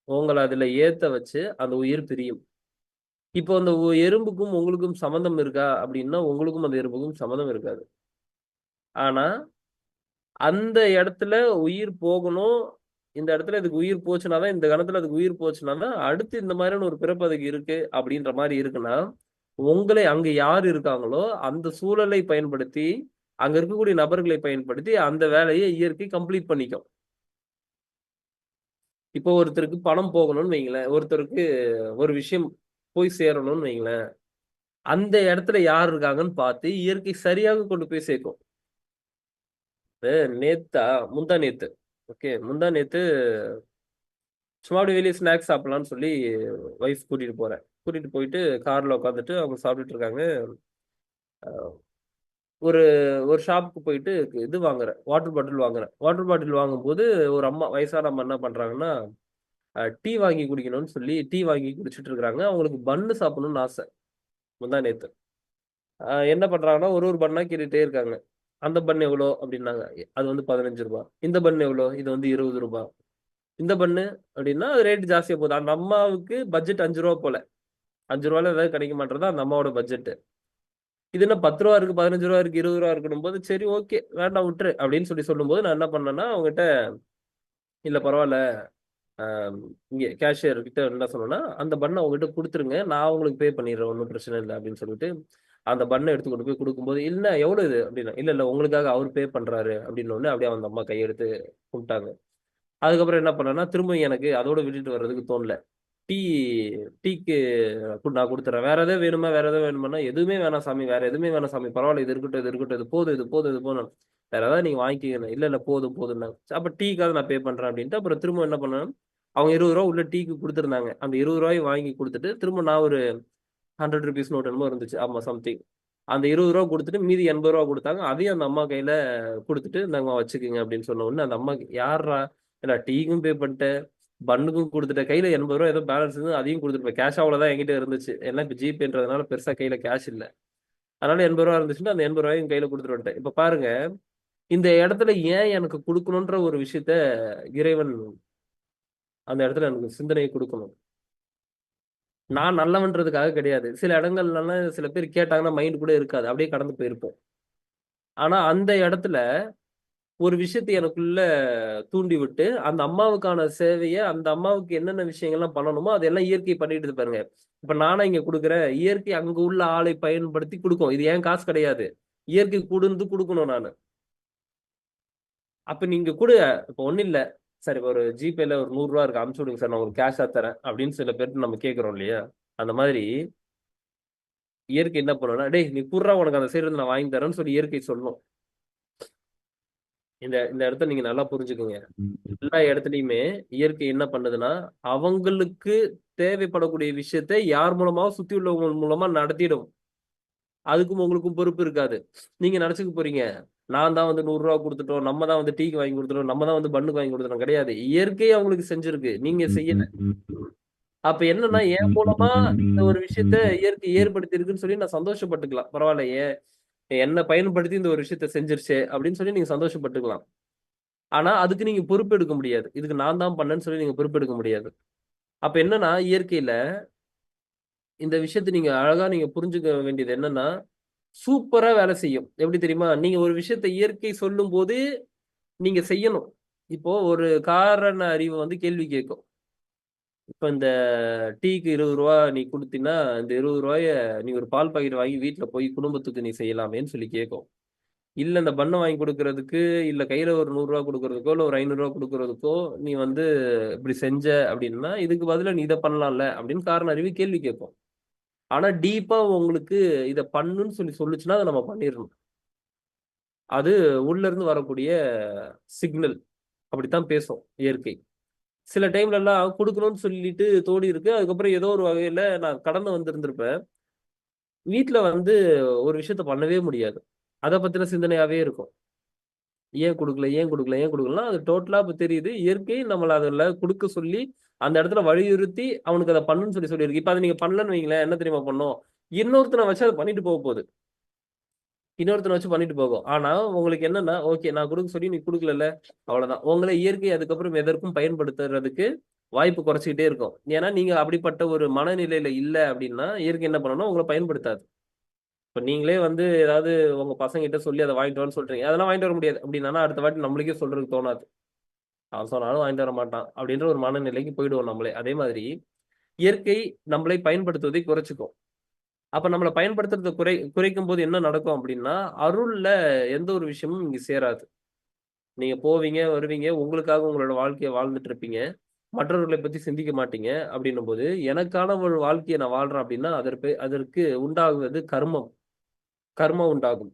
உங்களை அதுல ஏத்த வச்சு அந்த உயிர் பிரியும். இப்போ அந்த எறும்புக்கும் உங்களுக்கும் சம்மந்தம் இருக்கா அப்படின்னா உங்களுக்கும் அந்த எறும்புக்கும் சம்மந்தம் இருக்காது. ஆனா அந்த இடத்துல உயிர் போகணும், இந்த இடத்துல இதுக்கு உயிர் போச்சுன்னா தான், இந்த கணத்துல அதுக்கு உயிர் போச்சுன்னா தான் அடுத்து இந்த மாதிரியான ஒரு பிறப்பு அதுக்கு இருக்கு அப்படின்ற மாதிரி இருக்குன்னா உங்களை அங்க யார் இருக்காங்களோ அந்த சூழலை பயன்படுத்தி அங்க இருக்கக்கூடிய நபர்களை பயன்படுத்தி அந்த வேலையை இயற்கை கம்ப்ளீட் பண்ணிக்கும். இப்போ ஒருத்தருக்கு பணம் போகணும்னு வைங்களேன், ஒருத்தருக்கு ஒரு விஷயம் போய் சேரணும்னு வைங்களேன், அந்த இடத்துல யார் இருக்காங்கன்னு பார்த்து இயற்கை சரியாக கொண்டு போய் சேர்க்கும். நேத்தா முந்தா நேத்து ஓகே முந்தா நேத்து சும்மா அப்படியே வெளியே ஸ்நாக்ஸ் சாப்பிடலாம்னு சொல்லி ஒய்ஃப் கூட்டிட்டு போறேன். கூட்டிட்டு போயிட்டு கார்ல உட்காந்துட்டு அவங்க சாப்பிட்டுட்டு இருக்காங்க. ஒரு ஒரு ஷாப்புக்கு போயிட்டு இது வாங்குறேன், வாட்டர் பாட்டில் வாங்குறேன். வாட்டர் பாட்டில் வாங்கும்போது ஒரு அம்மா, வயசான அம்மா என்ன பண்றாங்கன்னா, டீ வாங்கி குடிக்கணும்னு சொல்லி டீ வாங்கி குடிச்சிட்டு இருக்காங்க. அவங்களுக்கு பன்னு சாப்பிடணும்னு ஆசை. முந்தா நேத்து என்ன பண்றாங்கன்னா ஒரு ஒரு பண்ணா கேட்டுட்டே இருக்காங்க. அந்த பன் எவ்வளோ அப்படின்னாங்க. அது வந்து ₹15. இந்த பன் எவ்வளோ? இது வந்து ₹20. இந்த பண்ணு அப்படின்னா அது ரேட் ஜாஸ்தியா போகுது. அந்த அம்மாவுக்கு பட்ஜெட் ₹5 போல. ₹5 ஏதாவது கிடைக்க மாட்டேறதா அந்த அம்மாவோட பட்ஜெட். இது என்ன ₹10 இருக்கு, ₹15 இருக்கு, ₹20 இருக்கணும் போது சரி ஓகே வேண்டாம் விட்டுரு அப்படின்னு சொல்லும்போது நான் என்ன பண்ணேன்னா அவங்ககிட்ட இல்ல பரவாயில்ல, இங்க கேஷியர் கிட்ட என்ன சொன்னேன்னா அந்த பண்ணை அவங்ககிட்ட கொடுத்துருங்க, நான் உங்களுக்கு பே பண்ணிடுறேன், ஒன்றும் பிரச்சனை இல்லை அப்படின்னு சொல்லிட்டு அந்த பண்ணை எடுத்து கொண்டு போய் கொடுக்கும்போது இல்ல எவ்வளவு இது அப்படின்னா இல்ல இல்ல உங்களுக்காக அவர் பே பண்றாரு அப்படின்னு ஒண்ணு அப்படியே அந்த அம்மா கையெடுத்து கும்பிட்டாங்க. அதுக்கப்புறம் என்ன பண்ணேன்னா திரும்ப எனக்கு அதோட விட்டுட்டு வர்றதுக்கு தோணல. டீ டீக்கு நான் கொடுத்துறேன், வேற எதாவது வேணுமா, வேற எதாவது வேணுமானா எதுவுமே வேணாம் சாமி, வேற எதுவுமே வேணாம் சாமி, பரவாயில்ல இது இருக்கட்டும் இது இருக்கட்டும், இது போதும் இது போதும் இது போதும், வேற ஏதாவது நீங்க வாங்கிக்கங்க, இல்ல இல்ல போதும் போதும்னாங்க. அப்ப டீக்காக நான் பே பண்றேன் அப்படின்ட்டு அப்புறம் திரும்ப என்ன பண்ணேன், அவங்க ₹20 உள்ள டீக்கு கொடுத்துருந்தாங்க. அந்த ₹20 வாங்கி கொடுத்துட்டு திரும்ப நான் ஒரு ₹100 நோட் என்னமோ இருந்துச்சு, ஆமா சம்திங், அந்த ₹20 கொடுத்துட்டு மீதி ₹80 கொடுத்தாங்க. அதையும் அந்த அம்மா கையில கொடுத்துட்டு இந்தாங்கம்மா வச்சுக்கோங்க அப்படின்னு சொன்ன உடனே அந்த அம்மாக்கு யாரா, ஏன்னா டீக்கும் பே பண்ணிட்டேன், பண்ணுக்கும் கொடுத்துட்டேன், கையில ₹80 ஏதோ பேலன்ஸ் இருந்து அதையும் கொடுத்துருப்பேன். கேஷ் அவ்வளவுதான் என்கிட்ட இருந்துச்சு, ஏன்னா இப்ப ஜிபேன்றதுனால பெருசா கையில கேஷ் இல்ல. அதனால ₹80 இருந்துச்சுன்னா அந்த ₹80 கையில கொடுத்துட்டு வந்துட்டேன். இப்ப பாருங்க, இந்த இடத்துல ஏன் எனக்கு கொடுக்கணும்ன்ற ஒரு விஷயத்த இறைவன் அந்த இடத்துல எனக்கு சிந்தனையை கொடுக்கணும். நான் நல்லவன்றதுக்காக கிடையாது. சில இடங்கள்லாம் சில பேர் கேட்டாங்கன்னா மைண்ட் கூட இருக்காது, அப்படியே கடந்து போயிருப்போம். ஆனா அந்த இடத்துல ஒரு விஷயத்தை எனக்குள்ள தூண்டி விட்டு அந்த அம்மாவுக்கான சேவைய அந்த அம்மாவுக்கு என்னென்ன விஷயங்கள்லாம் பண்ணணுமோ அதெல்லாம் இயற்கை பண்ணிட்டு பாருங்க. இப்ப நானா இங்க குடுக்குறேன், இயற்கை அங்க உள்ள ஆளை பயன்படுத்தி குடுக்கும். இது என் காசு கிடையாது, இயற்கை கூடுந்து குடுக்கணும் நானு. அப்ப நீங்க குடு, இப்ப ஒண்ணும் இல்ல, சரி ஒரு ஜிபேல ஒரு ₹100 இருக்கு அனுப்பிச்சு விடுங்க சார், நான் உங்களுக்கு கேஷா தரேன் அப்படின்னு சில பேர்ட்ட நம்ம கேட்கிறோம் இல்லையா? அந்த மாதிரி இயற்கை என்ன பண்ணும்னா, டேய் நீ குட்றா உனக்கு அந்த சைடு இருந்து நான் வாங்கி தரேன்னு சொல்லி இயற்கை சொல்லும். இந்த இந்த இடத்த நீங்க நல்லா புரிஞ்சுக்குங்க. எல்லா இடத்துலயுமே இயற்கை என்ன பண்ணுதுன்னா அவங்களுக்கு தேவைப்படக்கூடிய விஷயத்தை யார் மூலமா சுத்தி உள்ளவங்க மூலமா நடத்திடும். அதுக்கும் உங்களுக்கும் பொறுப்பு இருக்காது. நீங்க நினைச்சுக்க போறீங்க, நான் தான் வந்து ₹100 கொடுத்துட்டோம், நம்ம தான் வந்து டீக்கு வாங்கி கொடுத்துட்டோம், நம்ம தான் வந்து பண்ணுக்கு வாங்கி கொடுத்துட்டோம். கிடையாது, இயற்கை அவங்களுக்கு செஞ்சிருக்கு, நீங்க செய்யல. அப்ப என்னன்னா என் மூலமா இந்த ஒரு விஷயத்த இயற்கை ஏற்படுத்தி இருக்குன்னு சொல்லி நான் சந்தோஷப்பட்டுக்கலாம். பரவாயில்லையே, என்ன பயன்படுத்தி இந்த ஒரு விஷயத்த செஞ்சிருச்சே அப்படின்னு சொல்லி நீங்க சந்தோஷப்பட்டுக்கலாம். ஆனா அதுக்கு நீங்க பொறுப்பு எடுக்க முடியாது. இதுக்கு நான் தான் பண்ணேன்னு சொல்லி நீங்க பொறுப்பு எடுக்க முடியாது. அப்ப என்னன்னா இயற்கையில இந்த விஷயத்த நீங்க அழகா நீங்க புரிஞ்சுக்க வேண்டியது என்னன்னா, சூப்பரா வேலை செய்யும். எப்படி தெரியுமா? நீங்க ஒரு விஷயத்த இயற்கை சொல்லும்போது நீங்க செய்யணும். இப்போ ஒரு காரண அறிவு வந்து கேள்வி கேட்கும். இப்ப இந்த டீக்கு ₹20 நீ குடுத்தீன்னா, இந்த ₹20 நீ ஒரு பால் பாக்கெட் வாங்கி வீட்ல போய் குடும்பத்துக்கு நீ செய்யலாமேன்னு சொல்லி கேட்கும். இல்ல இந்த பண்ண வாங்கி குடுக்குறதுக்கு, இல்ல கையில ஒரு ₹100 குடுக்குறதுக்கோ, இல்ல ஒரு ₹500 குடுக்குறதுக்கோ, நீ வந்து இப்படி செஞ்ச அப்படின்னா, இதுக்கு பதிலா நீ இத பண்ணலாம்ல அப்படின்னு காரண அறிவு கேள்வி கேட்கும். ஆனா டீப்பா உங்களுக்கு இத பண்ணுன்னு சொல்லுச்சுன்னா, அத நம்ம பண்ணிரணும். அது உள்ள இருந்து வரக்கூடிய சிக்னல். அப்படித்தான் பேசும் இயற்கை. சில டைம்லலாம் குடுக்கணும்னு சொல்லிட்டு தோணியிருக்கு. அதுக்கப்புறம் ஏதோ ஒரு வகையில நான் கடந்து வந்திருந்திருப்பேன். வீட்ல வந்து ஒரு விஷயத்த பண்ணவே முடியாது. அதை பத்தின சிந்தனையாவே இருக்கும். ஏன் கொடுக்கல ஏன் கொடுக்கல ஏன் கொடுக்கலாம், அது டோட்டலா இப்ப தெரியுது. இயற்கை நம்மள அதுல கொடுக்க சொல்லி அந்த இடத்துல வலியுறுத்தி அவனுக்கு அதை பண்ணுன்னு சொல்லியிருக்கு. இப்ப அதை நீங்க பண்ணலன்னு வைங்களேன், என்ன தெரியுமா பண்ணும்? இன்னொருத்தனை வச்சு அதை பண்ணிட்டு போக போகுது. இன்னொருத்தனை வச்சு பண்ணிட்டு போகும். ஆனா உங்களுக்கு என்னன்னா, ஓகே நான் கொடுக்க சொல்லி நீ கொடுக்கல, அவ்வளவுதான். உங்களை இயற்கை அதுக்கப்புறம் எதற்கும் பயன்படுத்துறதுக்கு வாய்ப்பு குறைச்சிக்கிட்டே இருக்கும். ஏன்னா நீங்க அப்படிப்பட்ட ஒரு மனநிலையில இல்ல அப்படின்னா இயற்கை என்ன பண்ணணும், உங்களை பயன்படுத்தாது. இப்ப நீங்களே வந்து ஏதாவது உங்க பசங்க கிட்ட சொல்லி அதை வாங்கிட்டு வரன்னு சொல்றீங்க, அதெல்லாம் வாங்கிட்டு வர முடியாது அப்படின்னா அடுத்த வாட்டி நம்மளுக்கே சொல்றதுக்கு தோணாது. அவன் சொன்னாலும் வாங்கிட்டு வர மாட்டான் அப்படின்ற ஒரு மனநிலைக்கு போயிடுவோம் நம்மளே. அதே மாதிரி இயற்கை நம்மளை பயன்படுத்துவதை குறைச்சிக்கும். அப்ப நம்மளை பயன்படுத்துறதை குறைக்கும் போது என்ன நடக்கும் அப்படின்னா, அருள்ல எந்த ஒரு விஷயமும் இங்க சேராது. நீங்க போவீங்க வருவீங்க, உங்களுக்காக உங்களோட வாழ்க்கையை வாழ்ந்துட்டு இருப்பீங்க, மற்றவர்களை பத்தி சிந்திக்க மாட்டீங்க. அப்படின்னும் போது எனக்கான ஒரு வாழ்க்கையை நான் வாழ்றேன் அப்படின்னா அதற்கு உண்டாகுவது கர்மம். கர்மம் உண்டாகும்.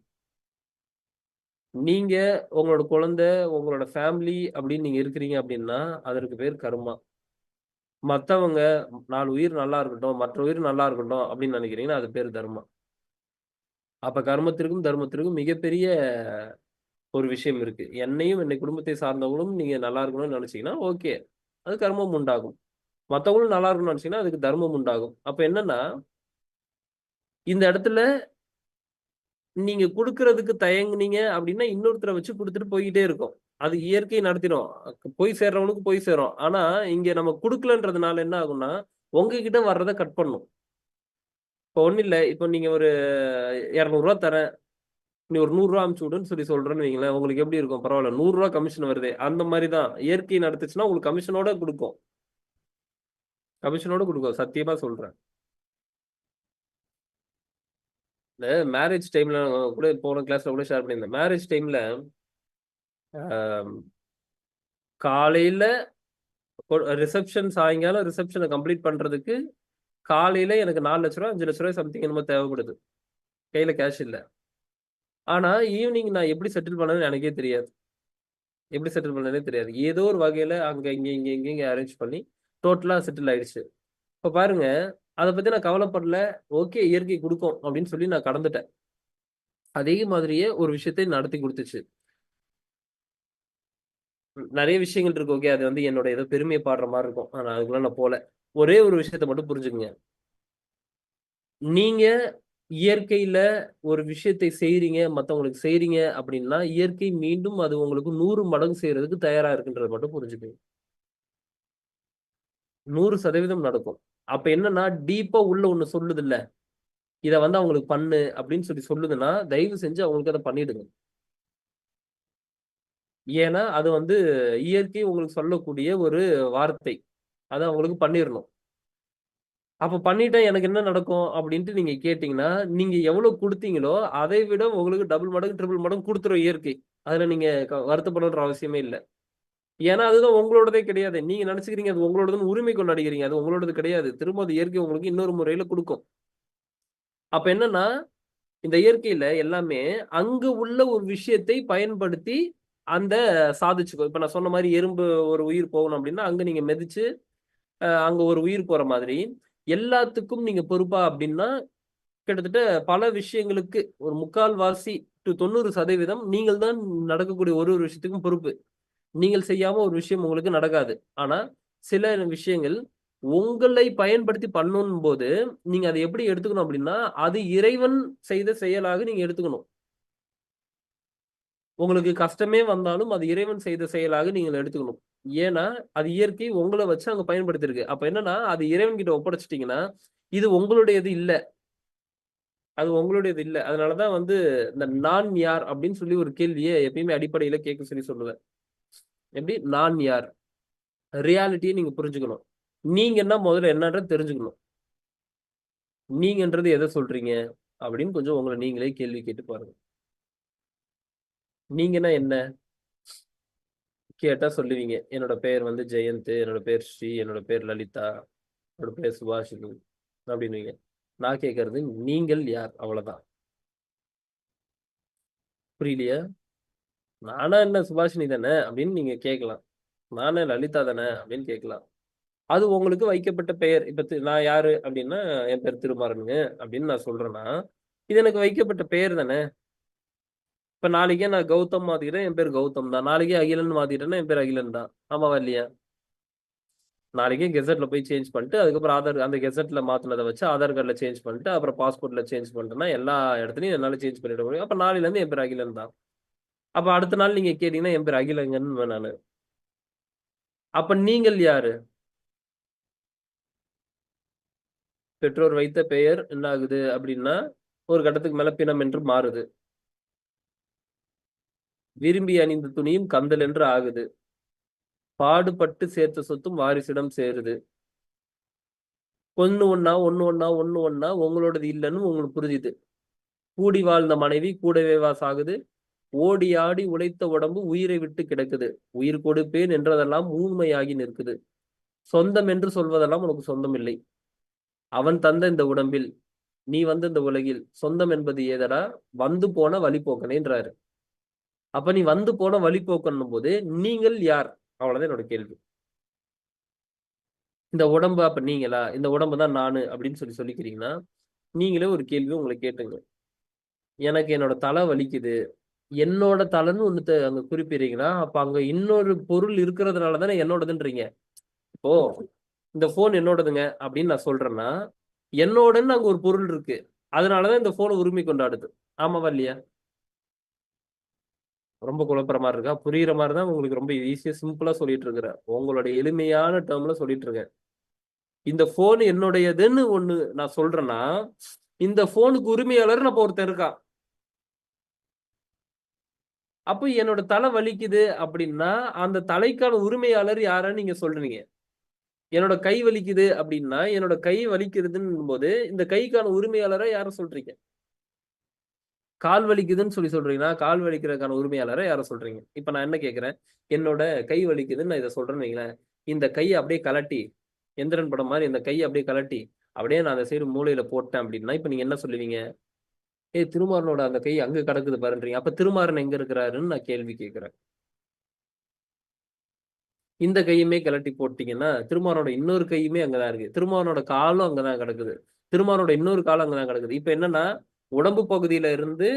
நீங்க உங்களோட குழந்தை உங்களோட ஃபேமிலி அப்படின்னு நீங்க இருக்கிறீங்க அப்படின்னா அதற்கு பேர் கர்மா. மத்தவங்க 4 உயிர் நல்லா இருக்கட்டும், மற்ற உயிர் நல்லா இருக்கட்டும் அப்படின்னு நினைக்கிறீங்கன்னா அது பேர் தர்மம். அப்ப கர்மத்திற்கும் தர்மத்திற்கும் மிகப்பெரிய ஒரு விஷயம் இருக்கு. என்னையும் என்னை குடும்பத்தை சார்ந்தவங்களும் நீங்க நல்லா இருக்கணும்னு நினைச்சீங்கன்னா ஓகே, அது கர்மம் உண்டாகும். மத்தவங்களும் நல்லா இருக்கணும்னு நினைச்சீங்கன்னா அதுக்கு தர்மம் உண்டாகும். அப்ப என்னன்னா, இந்த இடத்துல நீங்க குடுக்கறதுக்கு தயங்குனீங்க அப்படின்னா இன்னொருத்தரை வச்சு கொடுத்துட்டு போய்கிட்டே இருக்கும். அது இயற்கை நடத்திடும். போய் சேர்றவனுக்கு போய் சேரும். ஆனா இங்க நம்ம குடுக்கலன்றதுனால என்ன ஆகும்னா, உங்ககிட்ட வர்றத கட் பண்ணும். இப்போ ஒண்ணும் இல்ல. இப்போ நீங்க ஒரு ரூ. 200 தரேன். நீ ஒரு ரூ. 100 அனுப்பிச்சு விடுன்னு சொல்றேன்னு வைங்களேன். உங்களுக்கு எப்படி இருக்கும்? பரவாயில்ல ரூ. 100 கமிஷன் வருதே. அந்த மாதிரி தான் இயற்கை நடத்துச்சுன்னா உங்களுக்கு கமிஷனோட கொடுக்கும். கமிஷனோட கொடுக்கும். சத்தியமா சொல்றேன். இந்த மேரேஜ் டைம்ல கூட போன கிளாஸ்ல கூட ஷேர் பண்ணியிருந்தேன். மேரேஜ் டைம்ல காலையில ரிசப்ஷன் சாயங்காலம் ரிசப்ஷனை கம்ப்ளீட் பண்றதுக்கு காலையில எனக்கு 4 லட்ச ரூபா 5 லட்ச ரூபாய் சம்திங் என்னமோ தேவைப்படுது. கையில கேஷ் இல்ல. ஆனா ஈவினிங் நான் எப்படி செட்டில் பண்ணேன்னு எனக்கே தெரியாது. எப்படி செட்டில் பண்ணனே தெரியாது. ஏதோ ஒரு வகையில அங்க இங்க அரேஞ்ச் பண்ணி டோட்டலா செட்டில் ஆயிடுச்சு. இப்ப பாருங்க, அதை பத்தி நான் கவலைப்படல. ஓகே இயற்கை கொடுக்கும் அப்படின்னு சொல்லி நான் கடந்துட்டேன். அதே மாதிரியே ஒரு விஷயத்தை நடத்தி கொடுத்துச்சு. நிறைய விஷயங்கள் இருக்கு. ஓகே அது வந்து என்னோட ஏதோ பெருமையை பாடுற மாதிரி இருக்கும். ஆனா அதுக்குள்ள நான் போல. ஒரே ஒரு விஷயத்தை மட்டும் புரிஞ்சுக்குங்க. நீங்க இயற்கையில ஒரு விஷயத்தை செய்றீங்க, மத்தவங்களுக்கு செய்றீங்க அப்படின்னா இயற்கை மீண்டும் அது உங்களுக்கு 100 மடங்கு செய்யறதுக்கு தயாரா இருக்குன்றத மட்டும் புரிஞ்சுக்கங்க. 100% நடக்கும். அப்ப என்னன்னா டீப்பா உள்ள ஒண்ணு சொல்லுது இல்ல, இத வந்து அவங்களுக்கு பண்ணு அப்படின்னு சொல்லுதுன்னா தயவு செஞ்சு அவங்களுக்கு அதை பண்ணிடுங்க. ஏன்னா அது வந்து இயற்கை உங்களுக்கு சொல்லக்கூடிய ஒரு வார்த்தை. அதை அவங்களுக்கு பண்ணிடணும். அப்ப பண்ணிட்டா எனக்கு என்ன நடக்கும் அப்படின்ட்டு நீங்க கேட்டீங்கன்னா, நீங்க எவ்வளவு குடுத்தீங்களோ அதை விட உங்களுக்கு டபுள் மடங்கு ட்ரிபிள் மடங்கு கொடுத்துரும் இயற்கை. அதுல நீங்க வருத்தப்படணுன்ற அவசியமே இல்ல. ஏன்னா அதுதான் உங்களோடதே கிடையாது. நீங்க நினைச்சுக்கிறீங்க அது உங்களோடதுன்னு உரிமை கொண்டாடுகிறீங்க. அது உங்களோடது கிடையாது. திரும்ப அது இயற்கை உங்களுக்கு இன்னொரு முறையில கொடுக்கும். அப்ப என்னன்னா இந்த இயற்கையில எல்லாமே அங்க உள்ள ஒரு விஷயத்தை பயன்படுத்தி அந்த சாதிச்சுக்கும். இப்ப நான் சொன்ன மாதிரி எறும்பு ஒரு உயிர் போகணும் அப்படின்னா அங்க நீங்க மிதிச்சு அங்க ஒரு உயிர் போற மாதிரி எல்லாத்துக்கும் நீங்க பொறுப்பா அப்படின்னா கிட்டத்தட்ட பல விஷயங்களுக்கு ஒரு 3/4 to 90% நீங்கள் தான் நடக்கக்கூடிய ஒரு ஒரு விஷயத்துக்கும் பொறுப்பு. நீங்கள் செய்யாம ஒரு விஷயம் உங்களுக்கு நடக்காது. ஆனா சில விஷயங்கள் உங்களை பயன்படுத்தி பண்ணணும் போது நீங்க அதை எப்படி எடுத்துக்கணும் அப்படின்னா அது இறைவன் செய்த செயலாக நீங்க எடுத்துக்கணும். உங்களுக்கு கஷ்டமே வந்தாலும் அது இறைவன் செய்த செயலாக நீங்கள் எடுத்துக்கணும். ஏன்னா அது இயற்கை உங்களை வச்சு அங்க பயன்படுத்திருக்கு. அப்ப என்னன்னா அது இறைவன் கிட்ட ஒப்படைச்சிட்டீங்கன்னா இது உங்களுடையது இல்ல. அது உங்களுடையது இல்ல. அதனாலதான் வந்து இந்த நான் யார் அப்படின்னு சொல்லி ஒரு கேள்வியை எப்பயுமே அடிப்படையில கேட்க சொல்லுவேன். எப்படி நான் யார்? ரியாலிட்டியை நீங்க புரிஞ்சுக்கணும். நீங்க என்ன முதல்ல என்னன்றது தெரிஞ்சுக்கணும். நீங்கன்றது எதை சொல்றீங்க அப்படின்னு கொஞ்சம் உங்களை நீங்களே கேள்வி கேட்டு பாருங்க. நீங்கன்னா என்ன கேட்டா சொல்லுவீங்க. என்னோட பேர் வந்து ஜெயந்த், என்னோட பேர் ஸ்ரீ, என்னோட பேர் லலிதா, என்னோட பேர் சுபாஷினி அப்படின்னுவீங்க. நான் கேட்கறது நீங்கள் யார்? அவ்வளவுதான். புரியலையா? நானா என்ன சுபாஷினி தானே அப்படின்னு நீங்க கேட்கலாம். நானே லலிதா தானே அப்படின்னு கேட்கலாம். அது உங்களுக்கு வைக்கப்பட்ட பெயர். இப்ப நான் யாரு அப்படின்னா என் பேர் திருமாறனுங்க அப்படின்னு நான் சொல்றேன்னா இது எனக்கு வைக்கப்பட்ட பெயர் தானே. இப்ப நாளைக்கே நான் கௌதம் மாத்திக்கிறேன், என் பேர் கௌதம் தான். நாளைக்கே அகிலன் மாத்திட்டேன்னா என் பேர் அகிலன் தான். ஆமாவா இல்லையா? நாளைக்கே கெசட்ல போய் சேஞ்ச் பண்ணிட்டு அதுக்கப்புறம் அந்த கெசட்ல மாத்தினதை வச்சு ஆதார் கார்டுல சேஞ்ச் பண்ணிட்டு அப்புறம் பாஸ்போர்ட்ல சேஞ்ச் பண்ணிட்டேன்னா எல்லா இடத்துலயும் என்னால சேஞ்ச் பண்ணிட முடியும். அப்ப நாளையில இருந்து என் பேர் அகிலன் தான். அப்ப அடுத்த நாள் நீங்க கேட்டீங்கன்னா என் பேர் அகிலங்கன்னு நானு. அப்ப நீங்கள் யாரு? பெற்றோர் வைத்த பெயர் என்ன ஆகுது அப்படின்னா ஒரு கட்டத்துக்கு மேல பிணம் என்று மாறுது. விரும்பி அணிந்த துணியும் கந்தல் என்று ஆகுது. பாடுபட்டு சேர்த்த சொத்தும் வாரிசிடம் சேருது. ஒண்ணு ஒண்ணா உங்களோடது இல்லைன்னு உங்களுக்கு புரிஞ்சுது. கூடி வாழ்ந்த மனைவி கூடவே சாகுது. ஓடி ஆடி உழைத்த உடம்பு உயிரை விட்டு கிடக்குது. உயிர் கொடுப்பேன் என்றதெல்லாம் ஊமையாகி நிற்குது. சொந்தம் என்று சொல்வதெல்லாம் உனக்கு சொந்தம் இல்லை. அவன் தந்த இந்த உடம்பில் நீ வந்த இந்த உலகில் சொந்தம் என்பது ஏதடா? வந்து போன வழிபோக்கனேன்றாரு. அப்ப நீ வந்து போன வழிபோக்கணும் போது நீங்கள் யார்? அவ்வளவுதான் என்னோட கேள்வி. இந்த உடம்பு அப்ப நீங்களா? இந்த உடம்பு தான் நானு அப்படின்னு சொல்லிக்கிறீங்கன்னா நீங்களே ஒரு கேள்வி உங்களை கேட்டுங்க. எனக்கு என்னோட தலை வலிக்குது, என்னோட தலைன்னு ஒண்ணு அங்க குறிப்பிடுறீங்கன்னா அப்ப அங்க இன்னொரு பொருள் இருக்கிறதுனால தானே என்னோடதுன்றீங்க. இப்போ இந்த போன் என்னோடதுங்க அப்படின்னு நான் சொல்றேன்னா என்னோடன்னு அங்க ஒரு பொருள் இருக்கு, அதனாலதான் இந்த போனை உரிமை கொண்டாடுது. ஆமாவா இல்லையா? ரொம்ப குழப்பற மாதிரி இருக்கா? புரியுற மாதிரி தான் உங்களுக்கு ரொம்ப ஈஸியா சிம்பிளா சொல்லிட்டு இருக்கிறேன். உங்களுடைய எளிமையான டேர்ம்ல சொல்லிட்டு இருக்கேன். இந்த போன் என்னுடையதுன்னு ஒண்ணு நான் சொல்றேன்னா இந்த போனுக்கு உரிமையாளர் நம்ம ஒருத்தர் இருக்கான். அப்போ என்னோட தலை வலிக்குது அப்படின்னா அந்த தலைக்கான உரிமையாளர் யாருன்னு நீங்க சொல்றீங்க. என்னோட கை வலிக்குது அப்படின்னா என்னோட கை வலிக்குதுன்னு போது இந்த கைக்கான உரிமையாளரை யார சொல்றீங்க? கால் வலிக்குதுன்னு சொல்றீங்கன்னா கால் வலிக்கிறதுக்கான உரிமையாளரை யார சொல்றீங்க? இப்ப நான் என்ன கேட்கிறேன், என்னோட கை வலிக்குதுன்னு நான் இதை சொல்றேன்னு வைங்களேன். இந்த கையை அப்படியே கலட்டி, எந்திரன் படம் மாதிரி இந்த கையை அப்படியே கலட்டி அப்படியே நான் அந்த சைடு மூலையில போட்டேன் அப்படின்னா இப்ப நீங்க என்ன சொல்லுவீங்க? திருமாறனோட அந்த கை அங்க கிடக்குது பாருன்றீங்க. அப்ப திருமாறன் எங்க இருக்கிறாருன்னு நான் கேள்வி கேட்கிறேன். இந்த கையுமே கிளட்டி போட்டீங்கன்னா திருமாறனோட இன்னொரு கையுமே அங்கதான் இருக்கு. திருமாறனோட காலும் அங்கதான் கிடக்குது. திருமாறனோட இன்னொரு காலம் அங்கதான் கிடக்குது. இப்ப என்னன்னா உடம்பு பகுதியில இருந்து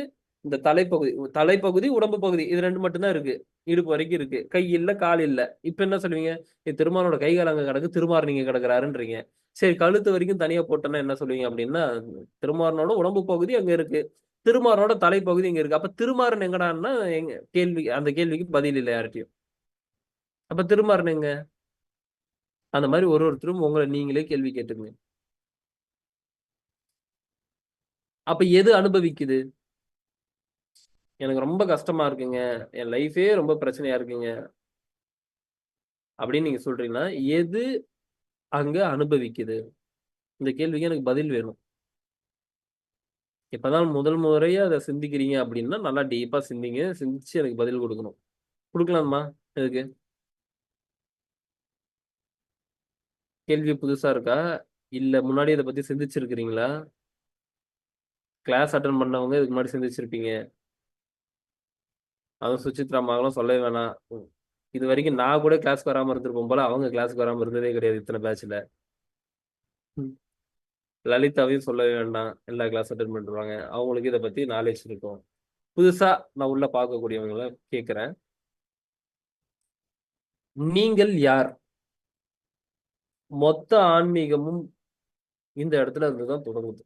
இந்த தலைப்பகுதி உடம்பு பகுதி இது ரெண்டு மட்டும்தான் இருக்கு. இடுப்பு வரைக்கும் இருக்கு. கை இல்ல, கால் இல்ல. இப்ப என்ன சொல்லுவீங்க? திருமாறனோட கை கால் அங்க கிடக்கு, திருமாறன் இங்க கிடக்குறாருன்றீங்க. சரி, கழுத்து வரைக்கும் தனியா போட்டோன்னா என்ன சொல்லுவீங்க அப்படின்னா திருமாறனோட உடம்பு பகுதி அங்க இருக்கு, திருமாறனோட தலைப்பகுதி இங்க இருக்கு. அப்ப திருமாறன் எங்கடான்னா அந்த கேள்விக்கு பதில் இல்லை யார்கிட்டயும். அப்ப திருமாறன் எங்க? அந்த மாதிரி ஒருத்தரும் உங்களை நீங்களே கேள்வி கேட்டுங்க. அப்ப எது அனுபவிக்குது? எனக்கு ரொம்ப கஷ்டமா இருக்குங்க, என் லைஃபே ரொம்ப பிரச்சனையா இருக்குங்க அப்படின்னு நீங்க சொல்றீங்கன்னா எது அங்க அனுபவிக்குது? இந்த கேள்விக்கு எனக்கு பதில் வேணும். இப்பதான் முதல் முறையா அதை சிந்திக்கிறீங்க அப்படின்னா நல்லா டீப்பா சிந்திங்க. சிந்திச்சு எனக்கு பதில் கொடுக்கணும். கொடுக்கலாமா? இதுக்கு கேள்வி புதுசா இருக்கா இல்ல முன்னாடி இதை பத்தி சிந்திச்சிருக்கிறீங்களா? கிளாஸ் அட்டன் பண்ணவங்க இதுக்கு முன்னாடி சிந்திச்சிருப்பீங்க. அதுவும் சுசித்ரா மகளும் சொல்லவே வேணாம். இது வரைக்கும் நான் கூட கிளாஸ்க்கு வராம இருந்திருப்போம் போல, அவங்க கிளாஸ்க்கு வராம இருந்ததே கிடையாது இத்தனை பேட்ச்ல. லலிதாவையும் சொல்லவே வேண்டாம், எல்லா கிளாஸ் அட்டன் பண்ணிருவாங்க. அவங்களுக்கு இதை பத்தி நாலேஜ் இருக்கும். புதுசா நான் உள்ள பார்க்கக்கூடியவங்கள கேட்கிறேன், நீங்கள் யார்? மொத்த ஆன்மீகமும் இந்த இடத்துல இருந்துதான் தொடங்குது.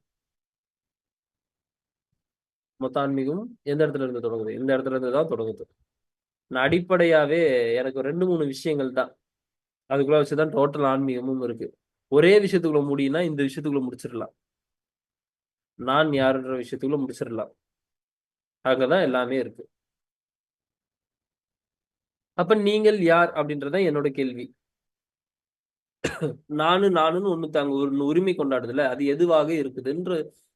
மொத்த ஆன்மீகமும் எந்த இடத்துல இருந்து தொடங்குது? இந்த இடத்துல இருந்து தான் தொடங்குது. நான் அடிப்படையாவே எனக்கு 2-3 விஷயங்கள் தான், அதுக்குள்ள வச்சுதான் டோட்டல் ஆன்மீகமும் இருக்கு. ஒரே விஷயத்துக்குள்ள முடியும்னா இந்த விஷயத்துக்குள்ள முடிச்சிடலாம். நான் யாருன்ற விஷயத்துக்குள்ள முடிச்சிடலாம். அங்கதான் எல்லாமே இருக்கு. அப்ப நீங்கள் யார் அப்படின்றதான் என்னோட கேள்வி. நானுன்னு ஒண்ணு தாங்க ஒரு உரிமை கொண்டாடுதுல, அது எதுவாக இருக்குதுன்ற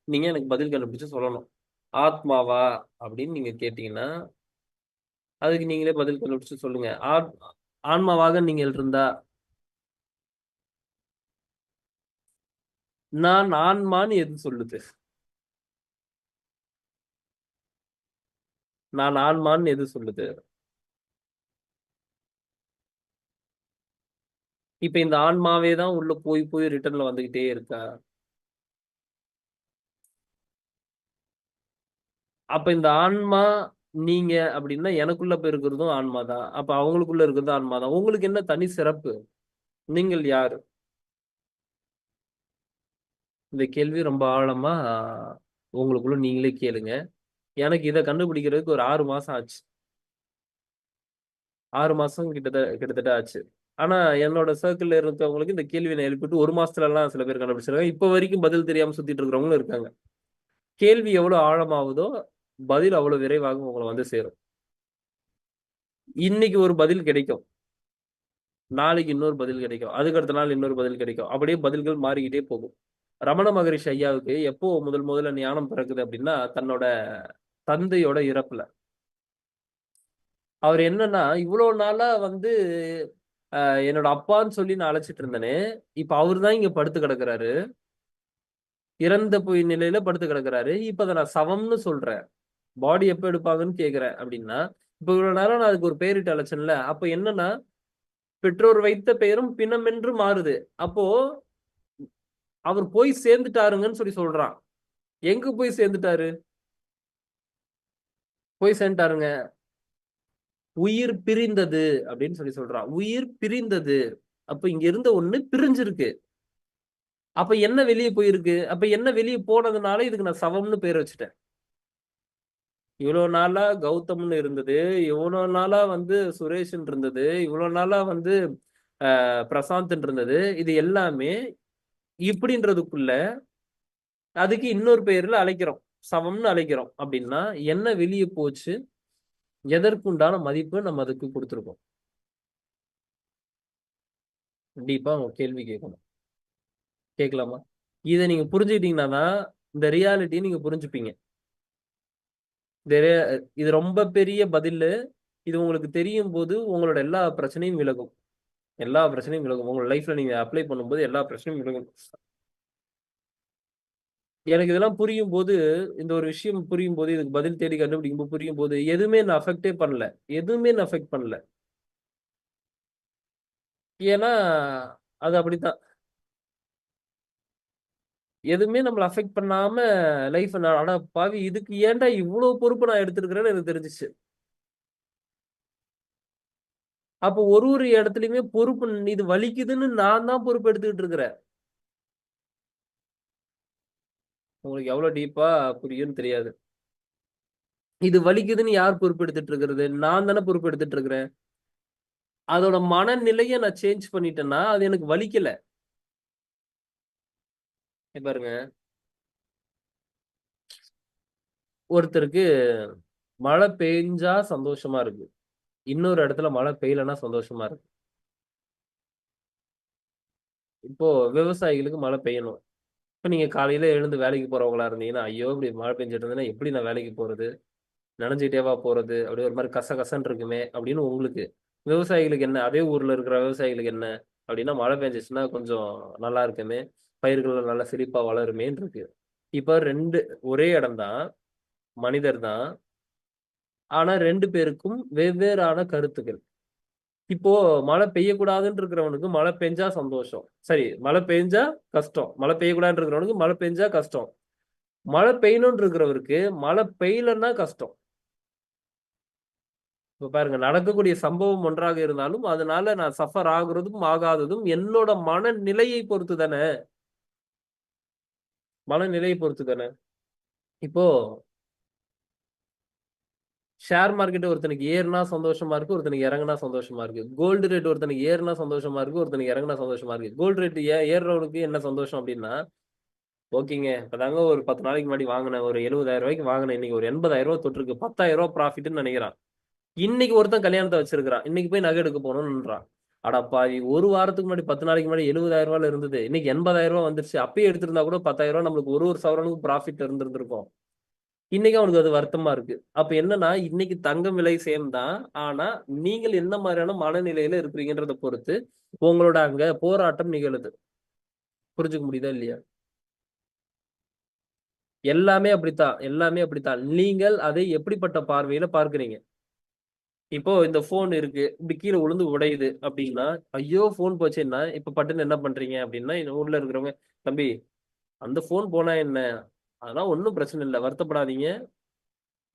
நீங்க எனக்கு பதில் கண்டுபிடிச்சு சொல்லணும். ஆத்மாவா அப்படின்னு நீங்க கேட்டீங்கன்னா அதுக்கு நீங்களே பதில் கண்டுபிடிச்சு சொல்லுங்க. ஆன்மாவாக நீங்கள் இருந்தா நான் ஆன்மான்னு எது சொல்லுது? நான் ஆன்மான்னு எது சொல்லுது? இப்ப இந்த ஆன்மாவே தான் உள்ள போய் போய் ரிட்டர்ன்ல வந்துகிட்டே இருக்கா? அப்ப இந்த ஆன்மா நீங்க அப்படின்னா எனக்குள்ள போய் இருக்கிறதும் ஆன்மா தான். அப்ப அவங்களுக்குள்ள இருக்கிறதும் ஆன்மா தான். உங்களுக்கு என்ன தனி சிறப்பு? நீங்கள் யாரு? இந்த கேள்வி ரொம்ப ஆழமா உங்களுக்குள்ள நீங்களே கேளுங்க. எனக்கு இதை கண்டுபிடிக்கிறதுக்கு ஒரு 6 மாசம் ஆச்சு. 6 மாசம் கிட்டத்தட்ட ஆச்சு. ஆனா என்னோட சர்க்கிள்ல இருக்கவங்களுக்கு இந்த கேள்வி நான் எழுப்பிட்டு 1 மாசத்துல எல்லாம் சில பேர் கண்டுபிடிச்சிருக்காங்க. இப்ப வரைக்கும் பதில் தெரியாம சுத்திட்டு இருக்கிறவங்களும் இருக்காங்க. கேள்வி எவ்வளவு ஆழமாகுதோ பதில் அவ்வளவு விரைவாக உங்களை வந்து சேரும். இன்னைக்கு ஒரு பதில் கிடைக்கும், நாளைக்கு இன்னொரு பதில் கிடைக்கும், அதுக்கு அடுத்த நாள் இன்னொரு பதில் கிடைக்கும். அப்படியே பதில்கள் மாறிக்கிட்டே போகும். ரமண மகரிஷி ஐயாவுக்கு எப்போ முதல்ல ஞானம் பிறக்குது அப்படின்னா தன்னோட தந்தையோட இறப்புல. அவர் என்னன்னா இவ்வளவு நாளா வந்து என்னோட அப்பான்னு சொல்லி நான் அழைச்சிட்டு இருந்தேனே, இப்ப அவரு தான் இங்க படுத்து கிடக்குறாரு, இறந்த போய் நிலையில படுத்து கிடக்குறாரு. இப்ப அதை நான் சவம்னு சொல்றேன், பாடி எப்ப எடுப்பாங்கன்னு கேக்குறேன் அப்படின்னா, இப்ப இவ்வளவு நேரம் நான் அதுக்கு ஒரு பேரிட்டு அழைச்சேன்ல, அப்ப என்னன்னா பெற்றோர் வைத்த பெயரும் பிணமென்று மாறுது. அப்போ அவர் போய் சேர்ந்துட்டாருங்கன்னு சொல்லி சொல்றான். எங்க போய் சேர்ந்துட்டாரு? போய் சேர்ந்துட்டாருங்க, உயிர் பிரிந்தது அப்படின்னு சொல்லி சொல்றான். உயிர் பிரிந்தது, அப்ப இங்க இருந்த ஒண்ணு பிரிஞ்சிருக்கு. அப்ப என்ன வெளியே போயிருக்கு? அப்ப என்ன வெளியே போனதுனால இதுக்கு நான் சவம்னு பேர் வச்சுட்டேன். இவ்வளவு நாளா கௌதம்னு இருந்தது, இவ்வளவு நாளா வந்து சுரேஷன் இருந்தது, இவ்வளவு நாளா வந்து பிரசாந்த் இருந்தது. இது எல்லாமே இப்படின்றதுக்குள்ள அதுக்கு இன்னொரு பெயர்ல அழைக்கிறோம், சவம்னு அழைக்கிறோம். அப்படின்னா என்ன வெளியே போச்சு, எதற்குண்டான மதிப்பு நம்ம அதுக்கு கொடுத்துருக்கோம்? கண்டிப்பா உங்க கேள்வி கேட்கணும். கேட்கலாமா? இதை நீங்க புரிஞ்சுக்கிட்டீங்கன்னா தான் இந்த ரியாலிட்டியை நீங்க புரிஞ்சுப்பீங்க. இது ரொம்ப பெரிய பதில். இது உங்களுக்கு தெரியும் போது உங்களோட எல்லா பிரச்சனையும் விலகும். எல்லா பிரச்சனையும் விலகும். உங்களோட லைஃப்ல நீங்க அப்ளை பண்ணும்போது எல்லா பிரச்சனையும் விலகும். எனக்கு இதெல்லாம் புரியும் போது, இந்த ஒரு விஷயம் புரியும் போது, இதுக்கு பதில் தேடி கண்டுபிடிக்கும் போது புரியும் போது எதுவுமே நான் அஃபெக்டே பண்ணல. எதுவுமே நான் அஃபெக்ட் பண்ணல. ஏன்னா அது அப்படித்தான். எதுவுமே நம்மளை அஃபெக்ட் பண்ணாம லைஃப் ஆனா பாவி இதுக்கு ஏன்டா இவ்வளவு பொறுப்பு நான் எடுத்திருக்கிறேன்னு எனக்கு தெரிஞ்சிச்சு. அப்போ ஒரு இடத்துலயுமே பொறுப்பு, இது வலிக்குதுன்னு நான் தான் பொறுப்பு எடுத்துக்கிட்டு இருக்கிறேன். உங்களுக்கு எவ்வளவு டீப்பா புரியும்னு தெரியாது. இது வலிக்குதுன்னு யார் பொறுப்பு எடுத்துட்டு இருக்கிறது? நான் தானே பொறுப்பு எடுத்துட்டு இருக்கிறேன். அதோட மனநிலையை நான் சேஞ்ச் பண்ணிட்டேன்னா அது எனக்கு வலிக்கல. பாருங்க, ஒருத்தருக்கு மழை பெஞ்சா சந்தோஷமா இருக்கு, இன்னொரு இடத்துல மழை பெய்யலன்னா சந்தோஷமா இருக்கு. இப்போ விவசாயிகளுக்கு மழை பெய்யணும். இப்ப நீங்க காலையில எழுந்து வேலைக்கு போறவங்களா இருந்தீங்கன்னா, ஐயோ இப்படி மழை பெஞ்சிட்டு இருந்ததுன்னா எப்படி நான் வேலைக்கு போறது, நனைஞ்சிட்டேவா போறது, அப்படியே ஒரு மாதிரி கசகசன்னு இருக்குமே அப்படின்னு உங்களுக்கு. விவசாயிகளுக்கு என்ன, அதே ஊர்ல இருக்கிற விவசாயிகளுக்கு என்ன அப்படின்னா, மழை பெஞ்சிச்சுன்னா கொஞ்சம் நல்லா இருக்குமே, பயிர்கள் நல்லா செழிப்பா வளருமேன்னு இருக்கு. இப்ப ஒரே இடம் தான், மனிதர் தான், ஆனா 2 பேருக்கும் வெவ்வேறான கருத்துக்கள். இப்போ மழை பெய்யக்கூடாதுன்னு இருக்கிறவனுக்கு மழை பெஞ்சா சந்தோஷம், சரி மழை பெஞ்சா கஷ்டம். மழை பெய்யக்கூடாதுன்னு இருக்கிறவனுக்கு மழை பெஞ்சா கஷ்டம். மழை பெய்யணும்னு இருக்கிறவருக்கு மழை பெய்யலன்னா கஷ்டம். இப்ப பாருங்க, நடக்கக்கூடிய சம்பவம் ஒன்றாக இருந்தாலும் அதனால நான் சஃபர் ஆகுறதும் ஆகாததும் என்னோட மனநிலையை பொறுத்து தானே. மனநிலையை பொறுத்து தானே. இப்போ ஷேர் மார்க்கெட் ஒருத்தனுக்கு ஏறுனா சந்தோஷமா இருக்கு, ஒருத்தனுக்கு இறங்குனா சந்தோஷமா இருக்கு. கோல்டு ரேட் ஒருத்தனுக்கு ஏறுனா சந்தோஷமா இருக்கு, ஒருத்தனுக்கு இறங்குனா சந்தோஷமா இருக்கு. கோல்டு ரேட் ஏறுறவனுக்கு என்ன சந்தோஷம் அப்படின்னா, ஓகேங்க இப்பதாங்க ஒரு 10 நாளைக்கு முன்னாடி வாங்கினேன், ஒரு 70,000 ரூபாய்க்கு வாங்கினேன், இன்னைக்கு ஒரு 80,000 தொட்டிருக்கு, 10,000 ரூபாய் ப்ராஃபிட்னு நினைக்கிறான். இன்னைக்கு ஒருத்தன் கல்யாணத்தை வச்சிருக்கிறான், இன்னைக்கு போய் நகை எடுக்க போகணும்ன்றான். அடப்பாவி, ஒரு வாரத்துக்கு முன்னாடி 10 நாளைக்கு முன்னாடி 70,000 ரூபாயில இருந்தது, இன்னைக்கு 80,000 ரூபாய் வந்துருச்சு. அப்பயே எடுத்திருந்தா கூட 10,000 ரூபாய் நம்மளுக்கு ஒரு சவரனுக்கு ப்ராஃபிட் இருந்திருக்கும். இன்னைக்கு அவனுக்கு அது வருத்தமா இருக்கு. அப்ப என்னன்னா, இன்னைக்கு தங்கம் விலை சேம் தான், ஆனா நீங்கள் என்ன மாதிரியான மனநிலையில இருக்கிறீங்கன்றத பொறுத்து உங்களோட அங்க போராட்டம் நிகழுது. புரிஞ்சுக்க முடியுதா இல்லையா? எல்லாமே அப்படித்தான், எல்லாமே அப்படித்தான். நீங்கள் அதை எப்படிப்பட்ட பார்வையில பார்க்கிறீங்க? இப்போ இந்த போன் இருக்கு, இப்படி கீழே விழுந்து உடையுது அப்படின்னா, ஐயோ போன் போச்சுன்னா இப்ப பட்டுன்னு என்ன பண்றீங்க அப்படின்னா, ஊர்ல இருக்கிறவங்க, தம்பி அந்த போன் போனா என்ன, அதெல்லாம் ஒன்றும் பிரச்சனை இல்லை, வருத்தப்படாதீங்க,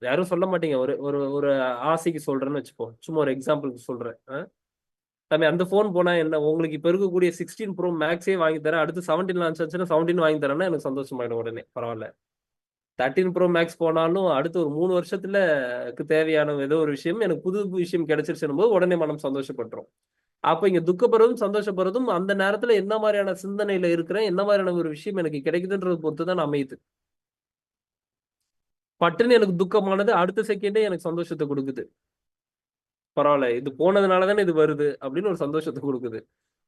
யாரும் சொல்ல மாட்டீங்க. ஒரு ஒரு ஒரு ஆசைக்கு சொல்றேன்னு வச்சுப்போம். சும்மா ஒரு எக்ஸாம்பிளுக்கு சொல்றேன். தம்பி அந்த ஃபோன் போனா என்ன, உங்களுக்கு இப்ப இருக்கக்கூடிய 16 ப்ரோ மேக்ஸே வாங்கி தரேன், அடுத்து 17 லான்ச் ஆச்சுன்னா 17 வாங்கி தரேன்னா எனக்கு சந்தோஷமாயிடும் உடனே. பரவாயில்ல. 13 ப்ரோ மேக்ஸ் போனாலும் அடுத்து ஒரு 3 வருஷத்துல தேவையான ஏதோ ஒரு விஷயம் எனக்கு புது விஷயம் கிடைச்சிருச்சுன்னும் போது உடனே மனம் சந்தோஷப்பட்டுரும். அப்ப இங்க துக்கப்படுறதும் சந்தோஷப்படுறதும் அந்த நேரத்துல என்ன மாதிரியான சிந்தனையில இருக்கிறேன், என்ன மாதிரியான ஒரு விஷயம் எனக்கு கிடைக்குதுன்றது பொறுத்து தான் அமையுது. பட்டுன்னு எனக்கு துக்கமானது அடுத்த செகண்டே எனக்கு சந்தோஷத்தை கொடுக்குது. பரவாயில்ல, இது போனதுனால தானே இது வருது அப்படின்னு ஒரு சந்தோஷத்தை கொடுக்குது.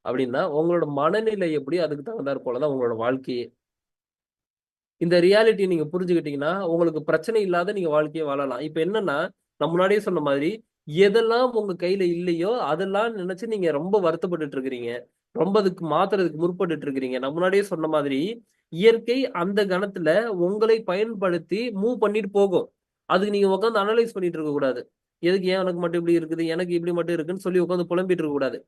அப்படின்னா உங்களோட மனநிலை எப்படி, அதுக்கு தகுந்தாற் போலதான் உங்களோட வாழ்க்கையே. இந்த ரியாலிட்டி நீங்க புரிஞ்சுக்கிட்டீங்கன்னா உங்களுக்கு பிரச்சனை இல்லாத நீங்க வாழ்க்கையை வாழலாம். இப்ப என்னன்னா, நான் முன்னாடியே சொன்ன மாதிரி எதெல்லாம் உங்க கையில இல்லையோ அதெல்லாம் நினைச்சு நீங்க ரொம்ப வருத்தப்பட்டுட்டு இருக்கிறீங்க. ரொம்ப அதுக்கு மாத்துறதுக்கு முற்பட்டுட்டு இருக்கிறீங்க. நான் முன்னாடியே சொன்ன மாதிரி இயற்கை அந்த கணத்துல உங்களை பயன்படுத்தி மூவ் பண்ணிட்டு போகும். அதுக்கு நீங்க உட்காந்து அனலைஸ் பண்ணிட்டு இருக்க கூடாது. எதுக்கு ஏன் எனக்கு மட்டும் இப்படி இருக்குது, எனக்கு இப்படி மட்டும் இருக்குன்னு சொல்லி உட்காந்து புலம்பிட்டு இருக்க கூடாது.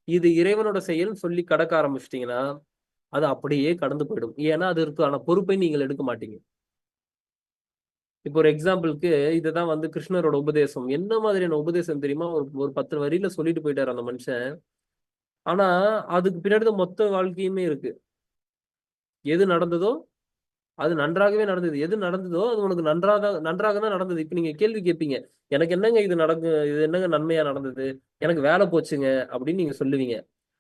இது இறைவனோட செயல்னு சொல்லி கடக்க ஆரம்பிச்சிட்டீங்கன்னா அது அப்படியே கடந்து போயிடும். ஏன்னா அதற்கான பொறுப்பை நீங்கள் எடுக்க மாட்டீங்க. இப்போ ஒரு எக்ஸாம்பிளுக்கு இதுதான் வந்து கிருஷ்ணரோட உபதேசம். என்ன மாதிரியான உபதேசம் தெரியுமா? ஒரு ஒரு 10 வரியில சொல்லிட்டு போயிட்டாரு அந்த மனுஷன். ஆனா அதுக்கு பின்னாடி தான் மொத்த வாழ்க்கையுமே இருக்கு. எது நடந்ததோ அது நன்றாகவே நடந்தது. எது நடந்ததோ அது உனக்கு நன்றாக தான் நடந்தது. இப்ப நீங்க கேள்வி கேட்பீங்க. எனக்கு என்னங்க இது என்னங்க நன்மையா நடந்தது? எனக்கு வேலை போச்சுங்க அப்படின்னு நீங்க சொல்லுவீங்க.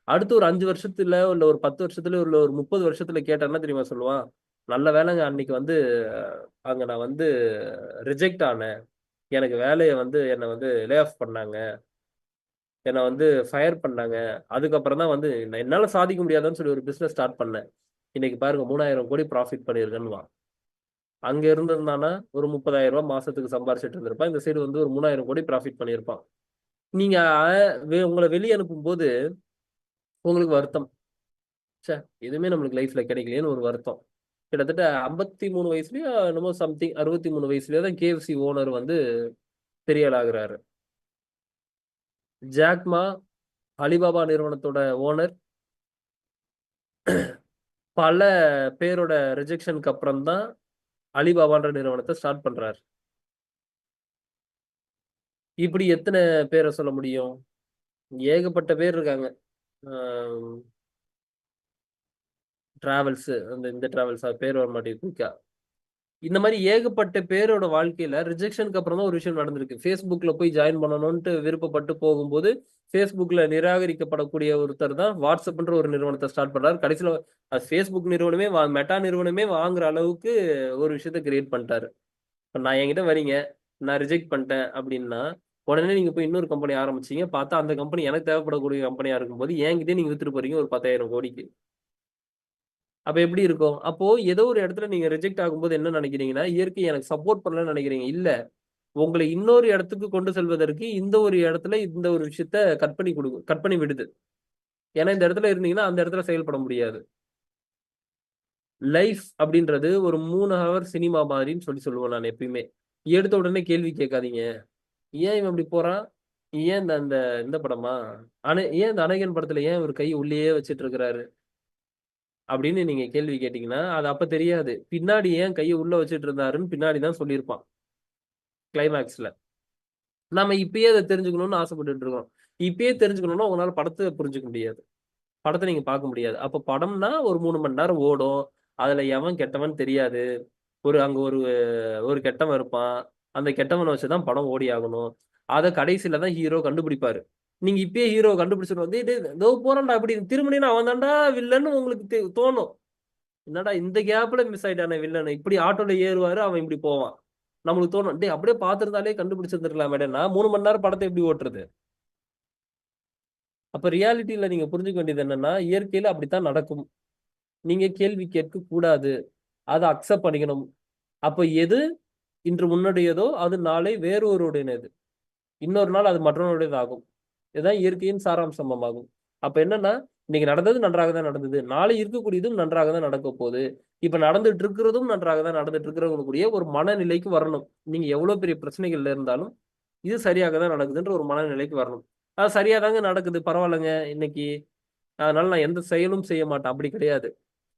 அடுத்து ஒரு 5 வருஷத்துல இல்ல ஒரு 10 வருஷத்துல இல்ல ஒரு 30 வருஷத்துல கேட்டா என்ன தெரியுமா சொல்லுவான்? நல்ல வேலைங்க அன்னைக்கு வந்து அங்க நான் வந்து ரிஜெக்ட் ஆனேன். எனக்கு வேலைய வந்து என்ன வந்து லே ஆஃப் பண்ணாங்க. என்ன வந்து ஃபயர் பண்ணாங்க. அதுக்கப்புறம் தான் வந்து என்னால சாதிக்க முடியாதுன்னு சொல்லி ஒரு பிசினஸ் ஸ்டார்ட் பண்ணேன். இன்னைக்கு பாருங்க 3000 கோடி ப்ராஃபிட் பண்ணியிருக்கேன்னுவான். அங்க இருந்திருந்தானா ஒரு 30,000 ரூபாய் மாசத்துக்கு சம்பாரிச்சுட்டு இருந்திருப்பான். இந்த சைடு வந்து ஒரு 3000 கோடி ப்ராஃபிட் பண்ணியிருப்பான். நீங்க உங்கள வெளிய அனுப்பும்போது உங்களுக்கு வருத்தம். ச்சே! எதுவுமே நம்மளுக்கு லைஃப்ல கிடைக்கலையேன்னு ஒரு வருத்தம். கிட்டத்தட்ட 53 வயசுலயோ என்னமோ சம்திங் 63 வயசுலயோ தான் KFC ஓனர் வந்து பெரிய ஆள் ஆகுறாரு. ஜாக் மா, அலிபாபா நிறுவனத்தோட ஓனர் பல பேரோட ரிஜெக்ஷனுக்கு அப்புறம் தான் அலிபாபான்ற நிறுவனத்த ஸ்டார்ட் பண்றாரு. இப்படி எத்தன பேர சொல்ல முடியும்? ஏகப்பட்ட பேர் இருக்காங்க. அ டிராவல்ஸ் இந்த டிராவல்ஸா பேர் வர மாட்டேங்குது குயிக்கா. இந்த மாரி ஏகப்பட்ட பேரோட வாழ்க்கையில ரிஜெக்ஷனுக்கு அப்புறம் தான் ஒரு விஷயம் நடந்திருக்கு. Facebookல போய் ஜாயின் பண்ணணும்ன்ட்டு விருப்பப்பட்டு போகும்போது, Facebookல நிராகரிக்கப்படக்கூடிய ஒருத்தர் தான் WhatsAppன்ற ஒரு நிறுவனத்த ஸ்டார்ட் பண்றாரு. கடைசில Facebook நிறுவனமே மெட்டா நிறுவனமே வாங்குற அளவுக்கு ஒரு விஷயத்த கிரியேட் பண்ணிட்டாரு. இப்ப நான் என்கிட்ட வரீங்க, நான் ரிஜெக்ட் பண்ணிட்டேன் அப்டின்னா, உடனே நீங்க போய் இன்னொரு கம்பெனி ஆரம்பிச்சீங்க. பார்த்தா அந்த கம்பெனி எனக்கு தேவைப்படக்கூடிய கம்பெனியா இருக்கும்போது, என்கிட்டயே நீங்க வித்துட்டு போறீங்க ஒரு 10,000 கோடிக்கு. அப்ப எப்படி இருக்கும்? அப்போ ஏதோ ஒரு இடத்துல நீங்க ரிஜெக்ட் ஆகும்போது என்ன நினைக்கிறீங்கன்னா, இயற்கை எனக்கு சப்போர்ட் பண்ணலன்னு நினைக்கிறீங்க. இல்ல. உங்களை இன்னொரு இடத்துக்கு கொண்டு செல்வதற்கு இந்த ஒரு இடத்துல இந்த ஒரு விஷயத்த கட் பண்ணி விடுது. ஏன்னா இந்த இடத்துல இருந்தீங்கன்னா, அந்த இடத்துல செயல்பட முடியாது. லைஃப் அப்படின்றது ஒரு 3 ஹவர் சினிமா மாரின்னு சொல்லுவேன் நான் எப்பயுமே. எடுத்த உடனே கேள்வி கேட்காதீங்க. ஏன் இவன் இப்படி போறான்? ஏன் இந்த இந்த இந்த படமா? ஏன் இந்த அநேகன் படத்துல ஏன் இவரு கை உள்ளேயே வச்சுட்டு இருக்கிறாரு? அப்படின்னு நீங்க கேள்வி கேட்டீங்கன்னா, அது அப்ப தெரியாது. பின்னாடி ஏன் கைய உள்ள வச்சுட்டு இருந்தாருன்னு பின்னாடி தான் சொல்லியிருப்பான். கிளைமாக்ஸ்ல. நாம இப்பயே அத தெரிஞ்சுக்கணும்னு ஆசைப்பட்டுட்டு இருக்கோம். இப்பயே தெரிஞ்சுக்கணும்னா உங்களால படத்த புரிஞ்சுக்க முடியாது. படத்த நீங்க பார்க்க முடியாது. அப்ப படம்னா ஒரு 3 மணி நேரம் ஓடும். அதுல எவன் கெட்டவன் தெரியாது. அங்க ஒரு ஒரு கெட்டவன் இருப்பான். அந்த கெட்டவன வச்சு தான் படம் ஓடி ஆகணும். அத கடைசில தான் ஹீரோ கண்டுபிடிப்பாரு. நீங்க இப்பயே ஹீரோவ கண்டுபிடிச்சிடணும். "டேய் டேய் இதோ போறான்டா" அப்படி திரும்புனீங்கன்னா அவன் தான்டா வில்லன்னு உங்களுக்கு தோணும். என்னடா இந்த கேப்ல மிஸ் ஆயிட்டானே வில்லன். இப்படி ஆட்டோல ஏறுவாரு, அவன் இப்படி போவான். நம்மளுக்கு தோணும், டேய் அப்படியே பார்த்திருந்தாலே கண்டுபிடிச்சிருந்திருக்கலாமேடா. நான் 3 மணி நேரம் படத்த எப்படி ஓட்டுறது? அப்ப ரியாலிட்டில நீங்க புரிஞ்சுக்க வேண்டியது என்னன்னா, இயற்கையில அப்படித்தான் நடக்கும். நீங்க கேள்வி கேட்கக் கூடாது. அத அக்செப்ட் பண்ணிக்கணும். அப்ப எது இன்று உன்னுடையதோ, அது நாளை வேறொருவருடையது. இன்னொரு நாள் அது மற்றவனுடையது ஆகும். இதுதான் இயற்கையின் சாராம்சமாகும். அப்ப என்னன்னா, இன்னைக்கு நடந்தது நன்றாக தான் நடந்தது. நாளை இருக்கக்கூடியதும் நன்றாக தான் நடக்கப் போகுது. இப்ப நடந்துட்டு இருக்கிறதும் நன்றாக தான் நடந்துட்டு இருக்கிறவங்களுக்குரிய ஒரு மனநிலைக்கு வரணும். நீங்க எவ்வளவு பெரிய பிரச்சனைகள்ல இருந்தாலும், இது சரியாக தான் நடக்குதுன்ற ஒரு மனநிலைக்கு வரணும். அது சரியா தாங்க நடக்குது. பரவாயில்லங்க இன்னைக்கு. அதனால நான் எந்த செயலும் செய்ய மாட்டேன். அப்படி கிடையாது.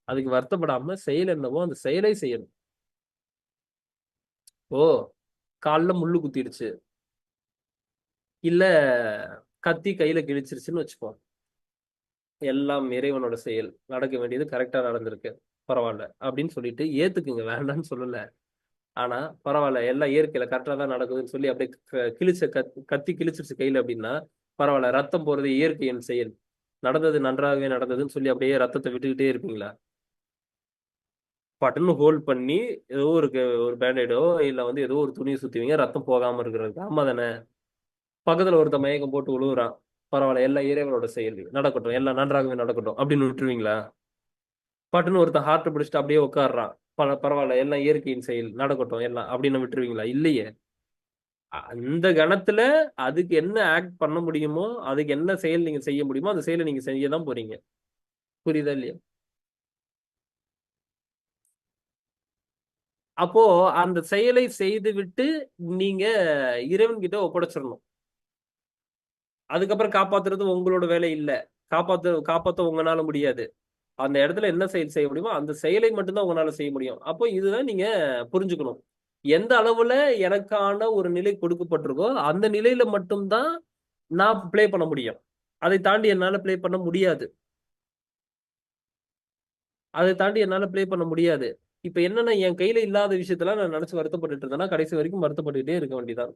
அதுக்கு வருத்தப்படாம செயல் என்னவோ அந்த செயலை செய்யணும். ஓ! கால்ல முள்ளு குத்திடுச்சு, இல்ல கத்தி கையில கிழிச்சிருச்சுன்னு வச்சுப்போம். எல்லாம் இறைவனோட செயல், நடக்க வேண்டியது கரெக்டா நடந்திருக்கு, பரவாயில்ல அப்படின்னு சொல்லிட்டு ஏத்துக்குங்க, வேண்டாம்னு சொல்லல. ஆனா பரவாயில்ல, எல்லாம் இயற்கையில கரெக்டா தான் நடக்குதுன்னு சொல்லி அப்படியே கிழிச்ச கத்தி கிழிச்சிருச்சு கையில அப்படின்னா பரவாயில்ல, ரத்தம் போறது இயற்கையின் செயல், நடந்தது நன்றாகவே நடந்ததுன்னு சொல்லி அப்படியே ரத்தத்தை விட்டுக்கிட்டே இருப்பீங்களா? பட்டுன்னு ஹோல்ட் பண்ணி ஏதோ ஒரு பேண்டேடோ இல்ல வந்து ஏதோ ஒரு துணியை சுத்துவீங்க ரத்தம் போகாம இருக்கிறதுக்கு. ஆமா தானே? பக்கத்துல ஒருத்த மயக்கம் போட்டு விழுவுறான், பரவாயில்ல, எல்லாம் இறைவனோட செயல், நடக்கட்டும், எல்லாம் நன்றாகவே நடக்கட்டும் அப்படின்னு விட்டுருவீங்களா? பட்டுன்னு ஒருத்தன் ஹார்ட் பிடிச்சிட்டு அப்படியே உட்காடுறான், பரவாயில்ல, எல்லாம் இயற்கையின் செயல், நடக்கட்டும் எல்லாம் அப்படின்னு விட்டுருவீங்களா? இல்லையே. அந்த கணத்துல அதுக்கு என்ன ஆக்ட் பண்ண முடியுமோ, அதுக்கு என்ன செயல் நீங்க செய்ய முடியுமோ அந்த செயலை நீங்க செய்ய தான் போறீங்க. புரியுதா இல்லையா? அப்போ அந்த செயலை செய்து விட்டு நீங்க இறைவன் கிட்ட ஒப்படைச்சிடணும். அதுக்கப்புறம் காப்பாத்துறது உங்களோட வேலை இல்ல, காப்பாத்த உங்களால முடியாது. அந்த இடத்துல என்ன செயல் செய்ய முடியுமோ அந்த செயலை மட்டும்தான் உங்களால செய்ய முடியும். அப்போ இதுதான் நீங்க புரிஞ்சுக்கணும். எந்த அளவுல எனக்கான ஒரு நிலை கொடுக்கப்பட்டிருக்கோ அந்த நிலையில மட்டும்தான் நான் ப்ளே பண்ண முடியும். அதை தாண்டி என்னால ப்ளே பண்ண முடியாது. அதை தாண்டி என்னால ப்ளே பண்ண முடியாது. இப்ப என்னன்னா என் கையில இல்லாத விஷயத்தெல்லாம் நான் நினைச்சு வருத்தப்பட்டுட்டு இருந்தேன்னா கடைசி வரைக்கும் வருத்தப்பட்டுட்டே இருக்க வேண்டியதான்.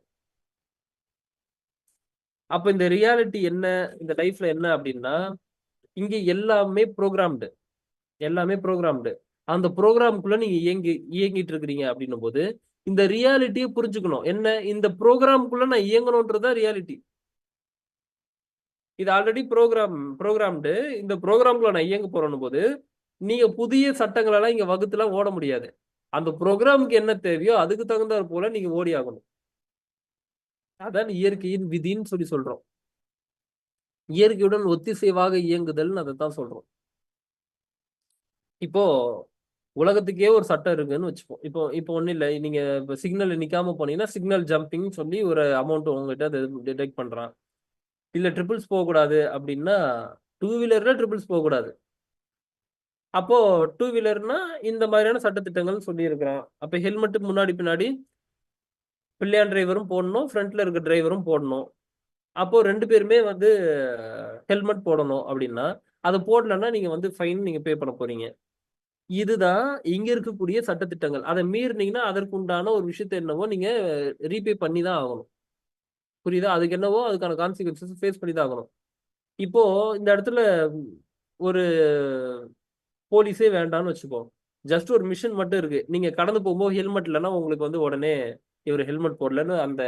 அப்ப இந்த ரியாலிட்டி என்ன, இந்த லைஃப்ல என்ன அப்படின்னா, இங்க எல்லாமே ப்ரோக்ராம்டு, எல்லாமே ப்ரோக்ராம்டு. அந்த ப்ரோக்ராம்குள்ள நீங்க இயங்கிட்டு இருக்கிறீங்க அப்படின்னும் போது இந்த ரியாலிட்டியை புரிஞ்சுக்கணும். என்ன, இந்த ப்ரோக்ராம்குள்ள நான் இயங்கணும்ன்றதுதான் ரியாலிட்டி. இது ஆல்ரெடி ப்ரோக்ராம்டு. இந்த ப்ரோக்ராம்குள்ள நான் இயங்க போறேன் போது நீங்க புதிய சட்டங்கள் எல்லாம் இங்க வகுத்துலாம் ஓட முடியாது. அந்த ப்ரோக்ராமுக்கு என்ன தேவையோ அதுக்கு தகுந்தாற் போல நீங்க ஓடி ஆகணும். அதான் இயற்கையின் விதின்னு சொல்லி சொல்றோம். இயற்கையுடன் ஒத்திசைவாக இயங்குதல்னு அதைத்தான் சொல்றோம். இப்போ உலகத்துக்கே ஒரு சட்டம் இருக்குன்னு வச்சுப்போம். இப்போ இப்போ ஒண்ணும் இல்லை, நீங்க இப்போ சிக்னல் நிக்காம போனீங்கன்னா சிக்னல் ஜம்பிங் சொல்லி ஒரு அமௌண்ட் உங்ககிட்ட டிடெக்ட் பண்றான். இல்ல ட்ரிபிள்ஸ் போகக்கூடாது அப்படின்னா 2 வீலர்ல ட்ரிபிள்ஸ் போகக்கூடாது. அப்போ 2 வீலர்னா இந்த மாதிரியான சட்டத்திட்டங்கள் சொல்லி இருக்கிறான். அப்ப ஹெல்மெட்டுக்கு முன்னாடி பின்னாடி பிள்ளையான் டிரைவரும் போடணும், ஃப்ரண்ட்ல இருக்க டிரைவரும் போடணும். அப்போ 2 பேருமே வந்து ஹெல்மெட் போடணும் அப்படின்னா அதை போடலன்னா நீங்க வந்து ஃபைன் நீங்க பே பண்ண போறீங்க. இதுதான் இங்க இருக்கக்கூடிய சட்டத்திட்டங்கள். அதை மீறினீங்கன்னா அதற்கு உண்டான ஒரு விஷயத்தை என்னவோ நீங்க ரீபே பண்ணி தான் ஆகணும். புரியுதா? அதுக்கு என்னவோ அதுக்கான கான்சிக்வன்சஸ் ஃபேஸ் பண்ணி தான் ஆகணும். இப்போ இந்த இடத்துல ஒரு போலீஸே வேண்டாம்னு வச்சுப்போம். ஜஸ்ட் ஒரு மிஷின் மட்டும் இருக்கு. நீங்க கடந்து போகும்போது ஹெல்மெட் இல்லைன்னா உங்களுக்கு வந்து உடனே இவர் ஹெல்மெட் போடலன்னு அந்த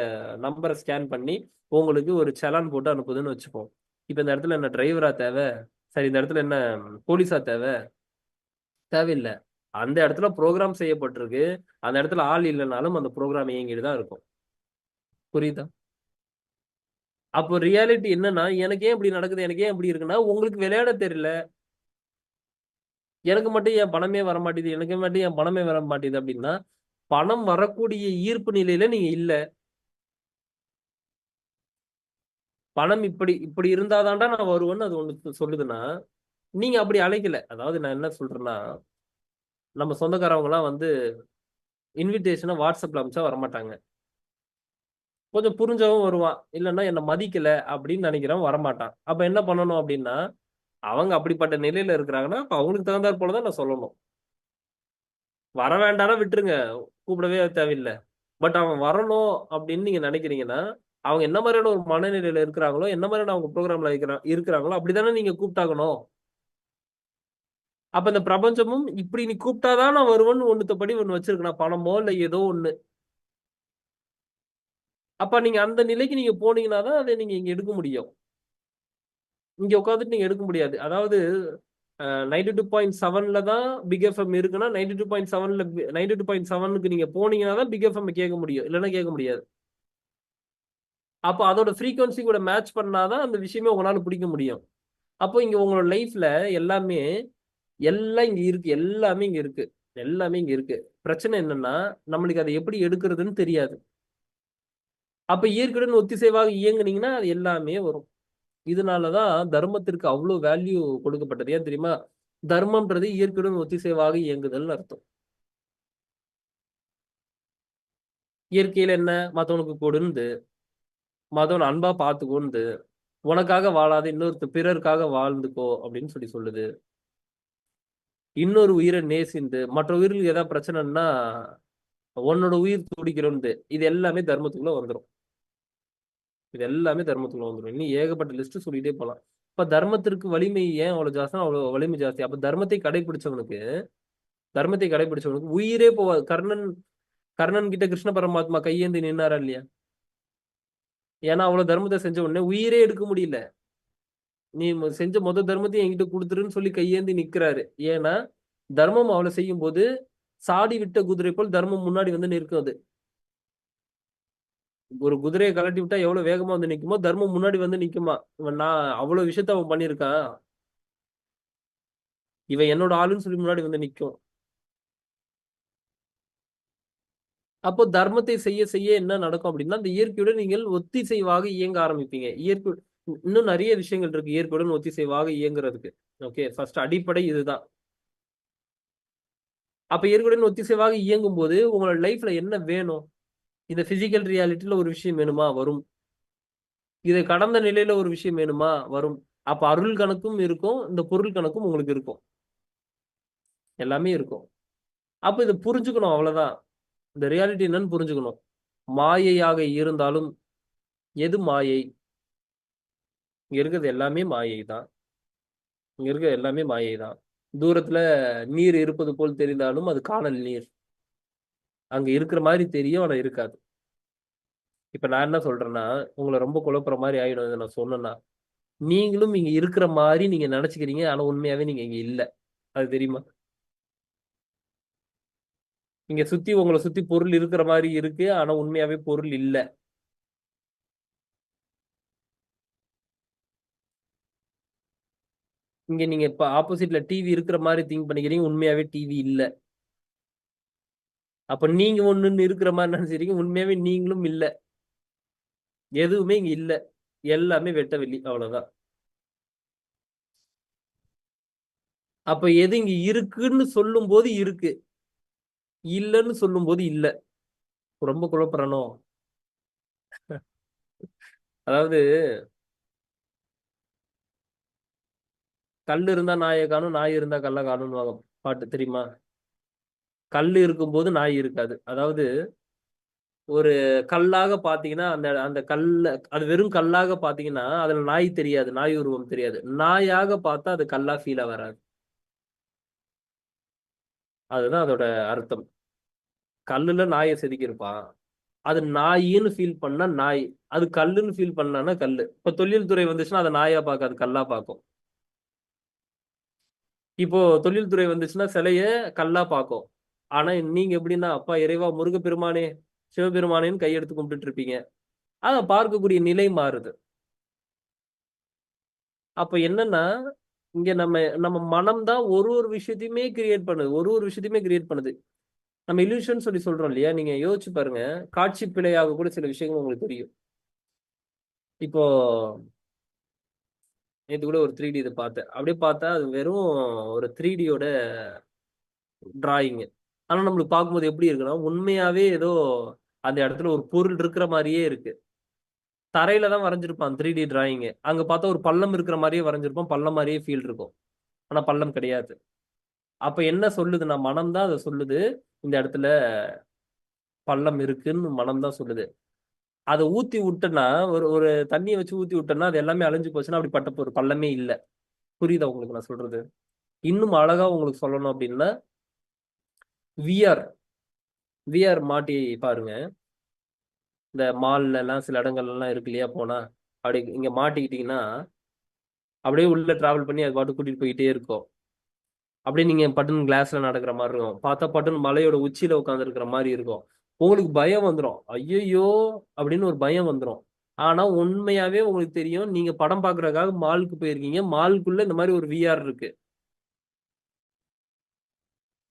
நம்பரை ஸ்கேன் பண்ணி உங்களுக்கு ஒரு சலான் போட்டு அனுப்புதுன்னு வச்சுப்போம். இப்ப இந்த இடத்துல என்ன டிரைவரா தேவை? சரி, இந்த இடத்துல என்ன போலீஸா தேவை? தேவையில்லை. அந்த இடத்துல ப்ரோக்ராம் செய்யப்பட்டிருக்கு. அந்த இடத்துல ஆள் இல்லைனாலும் அந்த ப்ரோக்ராம் இயங்கிட்டு தான் இருக்கும். புரியுதா? அப்போ ரியாலிட்டி என்னன்னா, எனக்கு ஏன் இப்படி நடக்குது, எனக்கு ஏன் இப்படி இருக்குன்னா உங்களுக்கு விளையாட தெரியல. எனக்கு மட்டும் என் பணமே வர மாட்டேது, எனக்கு மட்டும் என் பணமே வர மாட்டேது அப்படின்னா பணம் வரக்கூடிய ஈர்ப்பு நிலையில நீங்க இல்ல. பணம் இப்படி இப்படி இருந்தாதான்டா நான் வருவேன்னு அது ஒண்ணு சொல்லுதுன்னா நீங்க அப்படி அழைக்கல. அதாவது நான் என்ன சொல்றேன்னா, நம்ம சொந்தக்காரவங்க எல்லாம் வந்து இன்விடேஷனை வாட்ஸ்அப்ல அனுப்பிச்சா வரமாட்டாங்க. கொஞ்சம் புரிஞ்சவன் வருவான், இல்லைன்னா என்ன மதிக்கல அப்படின்னு நினைக்கிறவன் வரமாட்டான். அப்ப என்ன பண்ணணும் அப்படின்னா, அவங்க அப்படிப்பட்ட நிலையில இருக்கிறாங்கன்னா அப்ப அவங்களுக்கு தகுந்தாற் போலதான் நான் சொல்லணும். வர வேண்டாம்னா விட்டுருங்க, கூப்பிடவே தேவையில்லை. பட் அவன் வரணும் அப்படின்னு நீங்க நினைக்கிறீங்கன்னா அவங்க என்ன மாதிரியான ஒரு மனநிலையில இருக்கிறாங்களோ, என்ன மாதிரியான அவங்க ப்ரோக்ராம்ல இருக்கிறாங்களோ அப்படித்தானே நீங்க கூப்பிட்டாகணும். அப்ப இந்த பிரபஞ்சமும் இப்படி நீ கூப்பிட்டாதான் நான் வருவேன்னு ஒண்ணுத்தபடி ஒண்ணு வச்சிருக்கேன், பணமோ இல்ல ஏதோ ஒண்ணு. அப்ப நீங்க அந்த நிலைக்கு நீங்க போனீங்கன்னா தான் அதை நீங்க இங்க எடுக்க முடியும். இங்க உட்காந்துட்டு நீங்க எடுக்க முடியாது. அதாவது 92.7ல தான் பிக் எஃப்எம் இருக்குன்னா 92.7ல 92.7க்கு நீங்க போனீங்கன்னா தான் பிக் எஃப்எம் கேட்க முடியும், இல்லைன்னா கேட்க முடியாது. அப்போ அதோட ஃப்ரீக்வன்சி கூட மேட்ச் பண்ணாதான் அந்த விஷயமே உங்களால பிடிக்க முடியும். அப்போ இங்க உங்களோட லைஃப்ல எல்லாமே எல்லாம் இங்க இருக்கு, எல்லாமே இங்க இருக்கு, எல்லாமே இங்க இருக்கு. பிரச்சனை என்னன்னா நம்மளுக்கு அதை எப்படி எடுக்கிறதுன்னு தெரியாது. அப்ப இயற்கையுடன் ஒத்திசைவாக இயங்குனீங்கன்னா அது எல்லாமே வரும். இதனாலதான் தர்மத்திற்கு அவ்வளவு வேல்யூ கொடுக்கப்பட்டது. ஏன் தெரியுமா? தர்மம்ன்றது இயற்கையுடன் ஒத்திசைவாக இயங்குதல்னு அர்த்தம். இயற்கையில என்ன மத்தவனுக்கு கொடுந்து மத்தவன் அன்பா பார்த்துக்கோந்து உனக்காக வாழாத பிறருக்காக வாழ்ந்துக்கோ அப்படின்னு சொல்லி சொல்லுது. இன்னொரு உயிரை நேசிந்து மற்ற உயிர்களுக்கு ஏதாவது பிரச்சனைன்னா உன்னோட உயிர் துடிக்கிறோன்னு இது எல்லாமே தர்மத்துக்குள்ள வந்துடும். இது எல்லாமே தர்மத்துக்குள்ள வந்துடும். இன்னும் ஏகப்பட்ட லிஸ்ட் சொல்லிட்டே போலாம். இப்ப தர்மத்திற்கு வலிமை ஏன் அவ்வளவு ஜாஸ்தி? அவ்வளவு வலிமை ஜாஸ்தி. அப்ப தர்மத்தை கடைபிடிச்சவனுக்கு உயிரே போவாது. கர்ணன் கிட்ட கிருஷ்ண பரமாத்மா கையேந்தி நின்னாரா இல்லையா? ஏன்னா அவ்வளவு தர்மத்தை செஞ்ச உடனே உயிரே எடுக்க முடியல. நீ செஞ்ச தர்மத்தையும் என்கிட்ட கொடுத்துருன்னு சொல்லி கையேந்தி நிக்கிறாரு. ஏன்னா தர்மம் அவளை செய்யும் போது சாடி விட்ட குதிரை போல் தர்மம் முன்னாடி வந்து நிற்கும். அது ஒரு குதிரையை கலட்டி விட்டா எவ்வளவு வேகமா வந்து நிக்குமோ தர்மம் முன்னாடி வந்து நிக்குமா. நான் அவ்வளவு விஷயத்த அவன் பண்ணியிருக்கான், இவன் என்னோட ஆளுன்னு சொல்லி முன்னாடி வந்து நிக்கும். அப்போ தர்மத்தை செய்ய செய்ய என்ன நடக்கும் அப்படின்னா அந்த இயற்கையுடன் நீங்கள் ஒத்திசைவாக இயங்க ஆரம்பிப்பீங்க. இன்னும் நிறைய விஷயங்கள் இருக்கு இயற்கையுடன் ஒத்திசைவாக இயங்குறதுக்கு. ஓகே, ஃபர்ஸ்ட் அடிப்படை இதுதான். அப்ப இயற்கையுடன் ஒத்திசைவாக இயங்கும் போது உங்களோட லைஃப்ல என்ன வேணும்? இந்த பிசிக்கல் ரியாலிட்டியில ஒரு விஷயம் வேணுமா? வரும். இதை கடந்த நிலையில ஒரு விஷயம் வேணுமா? வரும். அப்ப அருள் கணக்கும் இருக்கும், இந்த பொருள் கணக்கும் உங்களுக்கு இருக்கும், எல்லாமே இருக்கும். அப்ப இதை புரிஞ்சுக்கணும், அவ்வளவுதான். இந்த ரியாலிட்டி என்னன்னு புரிஞ்சுக்கணும். மாயையாக இருந்தாலும் எது மாயை? இங்க இருக்கிறது எல்லாமே மாயை தான். தூரத்துல நீர் இருப்பது போல் தெரிந்தாலும் அது காணல் நீர். அங்க இருக்கிற மாதிரி தெரியும், ஆனா இருக்காது. இப்ப நான் என்ன சொல்றேன்னா, உங்களை ரொம்ப குழப்புற மாதிரி ஆயிடும் இதை நான் சொன்னேன்னா. நீங்களும் இங்க இருக்கிற மாதிரி நீங்க நினைச்சுக்கிறீங்க, ஆனா உண்மையாவே நீங்க இங்க இல்ல. அது தெரியுமா? இங்க உங்களை சுத்தி பொருள் இருக்கிற மாதிரி இருக்கு, ஆனா உண்மையாவே பொருள் இல்ல. இங்க நீங்க இப்ப ஆப்போசிட்ல டிவி இருக்கிற மாதிரி திங்க் பண்ணிக்கிறீங்க, உண்மையாவே டிவி இல்ல. அப்ப நீங்க ஒண்ணுன்னு இருக்கிற மாதிரி நினைச்சிருக்கீங்க, உண்மையாவே நீங்களும் இல்ல. எதுவுமே இங்க இல்ல, எல்லாமே வெட்ட வெளி, அவ்வளவுதான். அப்ப எது இங்க இருக்குன்னு சொல்லும் போது இருக்கு, இல்லன்னு சொல்லும் போது இல்ல. ரொம்ப குழப்பறனோ? அதாவது கல் இருந்தா நாயை காணும், நாய் இருந்தா கல்ல காணும்னு பாட்டு தெரியுமா? கல் இருக்கும்போது நாய் இருக்காது. அதாவது ஒரு கல்லாக பாத்தீங்கன்னா அந்த கல்ல அது வெறும் கல்லாக பாத்தீங்கன்னா அதுல நாய் தெரியாது, நாய் உருவம் தெரியாது. நாயாக பார்த்தா அது கல்லா ஃபீலா வராது. அதுதான் அதோட அர்த்தம். கல்லுல நாயை செதுக்கியிருப்பான், அது நாயின்னு ஃபீல் பண்ணா நாய், அது கல்லுன்னு ஃபீல் பண்ணான்னா கல்லு. இப்ப தொழில் துறை வந்துச்சுன்னா அதை நாயா பார்க்காது, கல்லா பார்க்கும். இப்போ தொழில்துறை வந்துச்சுன்னா சிலைய கல்லா பார்க்கும். ஆனா நீங்க எப்படின்னா அப்பா இறைவா முருகப்பெருமானே சிவபெருமானேன்னு கையெடுத்து கும்பிட்டுட்டு இருப்பீங்க. அத பார்க்கக்கூடிய நிலை மாறுது. அப்ப என்னன்னா இங்க நம்ம மனம் தான் ஒரு விஷயத்தையுமே கிரியேட் பண்ணுது. நம்ம இல்யூஷன் சொல்லி சொல்றோம் இல்லையா? நீங்க யோசிச்சு பாருங்க, காட்சி பிழையாக கூட சில விஷயங்கள் உங்களுக்கு தெரியும். இப்போ நேற்று கூட ஒரு 3D இதை பார்த்தேன். அப்படியே பார்த்தா அது வெறும் ஒரு 3Dயோட டிராயிங். ஆனா நம்மளுக்கு பார்க்கும்போது எப்படி இருக்குன்னா உண்மையாவே ஏதோ அந்த இடத்துல ஒரு பொருள் இருக்கிற மாதிரியே இருக்கு. தரையில தான் வரைஞ்சிருப்பான் 3D டிராயிங். அங்க பார்த்தா ஒரு பள்ளம் இருக்கிற மாதிரியே வரைஞ்சிருப்பான், பள்ளம் மாதிரியே ஃபீல் இருக்கும், ஆனா பள்ளம் கிடையாது. அப்ப என்ன சொல்லுதுன்னா மனம் தான் அதை சொல்லுது, இந்த இடத்துல பள்ளம் இருக்குன்னு மனம் தான் சொல்லுது. அதை ஊத்தி விட்டனா ஒரு ஒரு தண்ணியை வச்சு ஊத்தி விட்டோம்னா அது எல்லாமே அழிஞ்சு போச்சுன்னா அப்படிப்பட்ட ஒரு பள்ளமே இல்லை. புரியுதா உங்களுக்கு நான் சொல்றது? இன்னும் அழகா உங்களுக்கு சொல்லணும் அப்படின்னா விஆர் மாட்டி பாருங்க. இந்த மால்ல எல்லாம் சில இடங்கள்ல எல்லாம் இருக்கு இல்லையா, போனா அப்படி இங்க மாட்டிக்கிட்டீங்கன்னா அப்படியே உள்ள டிராவல் பண்ணி அது பாட்டு கூட்டிட்டு போயிட்டே இருக்கும். அப்படியே நீங்க பட்டன் கிளாஸ்ல நடக்கிற மாதிரி இருக்கும், பார்த்தா பட்டன் மலையோட உச்சியில உட்காந்து இருக்கிற மாதிரி இருக்கும். உங்களுக்கு பயம் வந்துடும், ஐயோ அப்படின்னு ஒரு பயம் வந்துடும். ஆனா உண்மையாவே உங்களுக்கு தெரியும், நீங்க படம் பாக்குறதுக்காக மாலுக்கு போயிருக்கீங்க, மாலுக்குள்ள இந்த மாதிரி ஒரு விஆர் இருக்கு,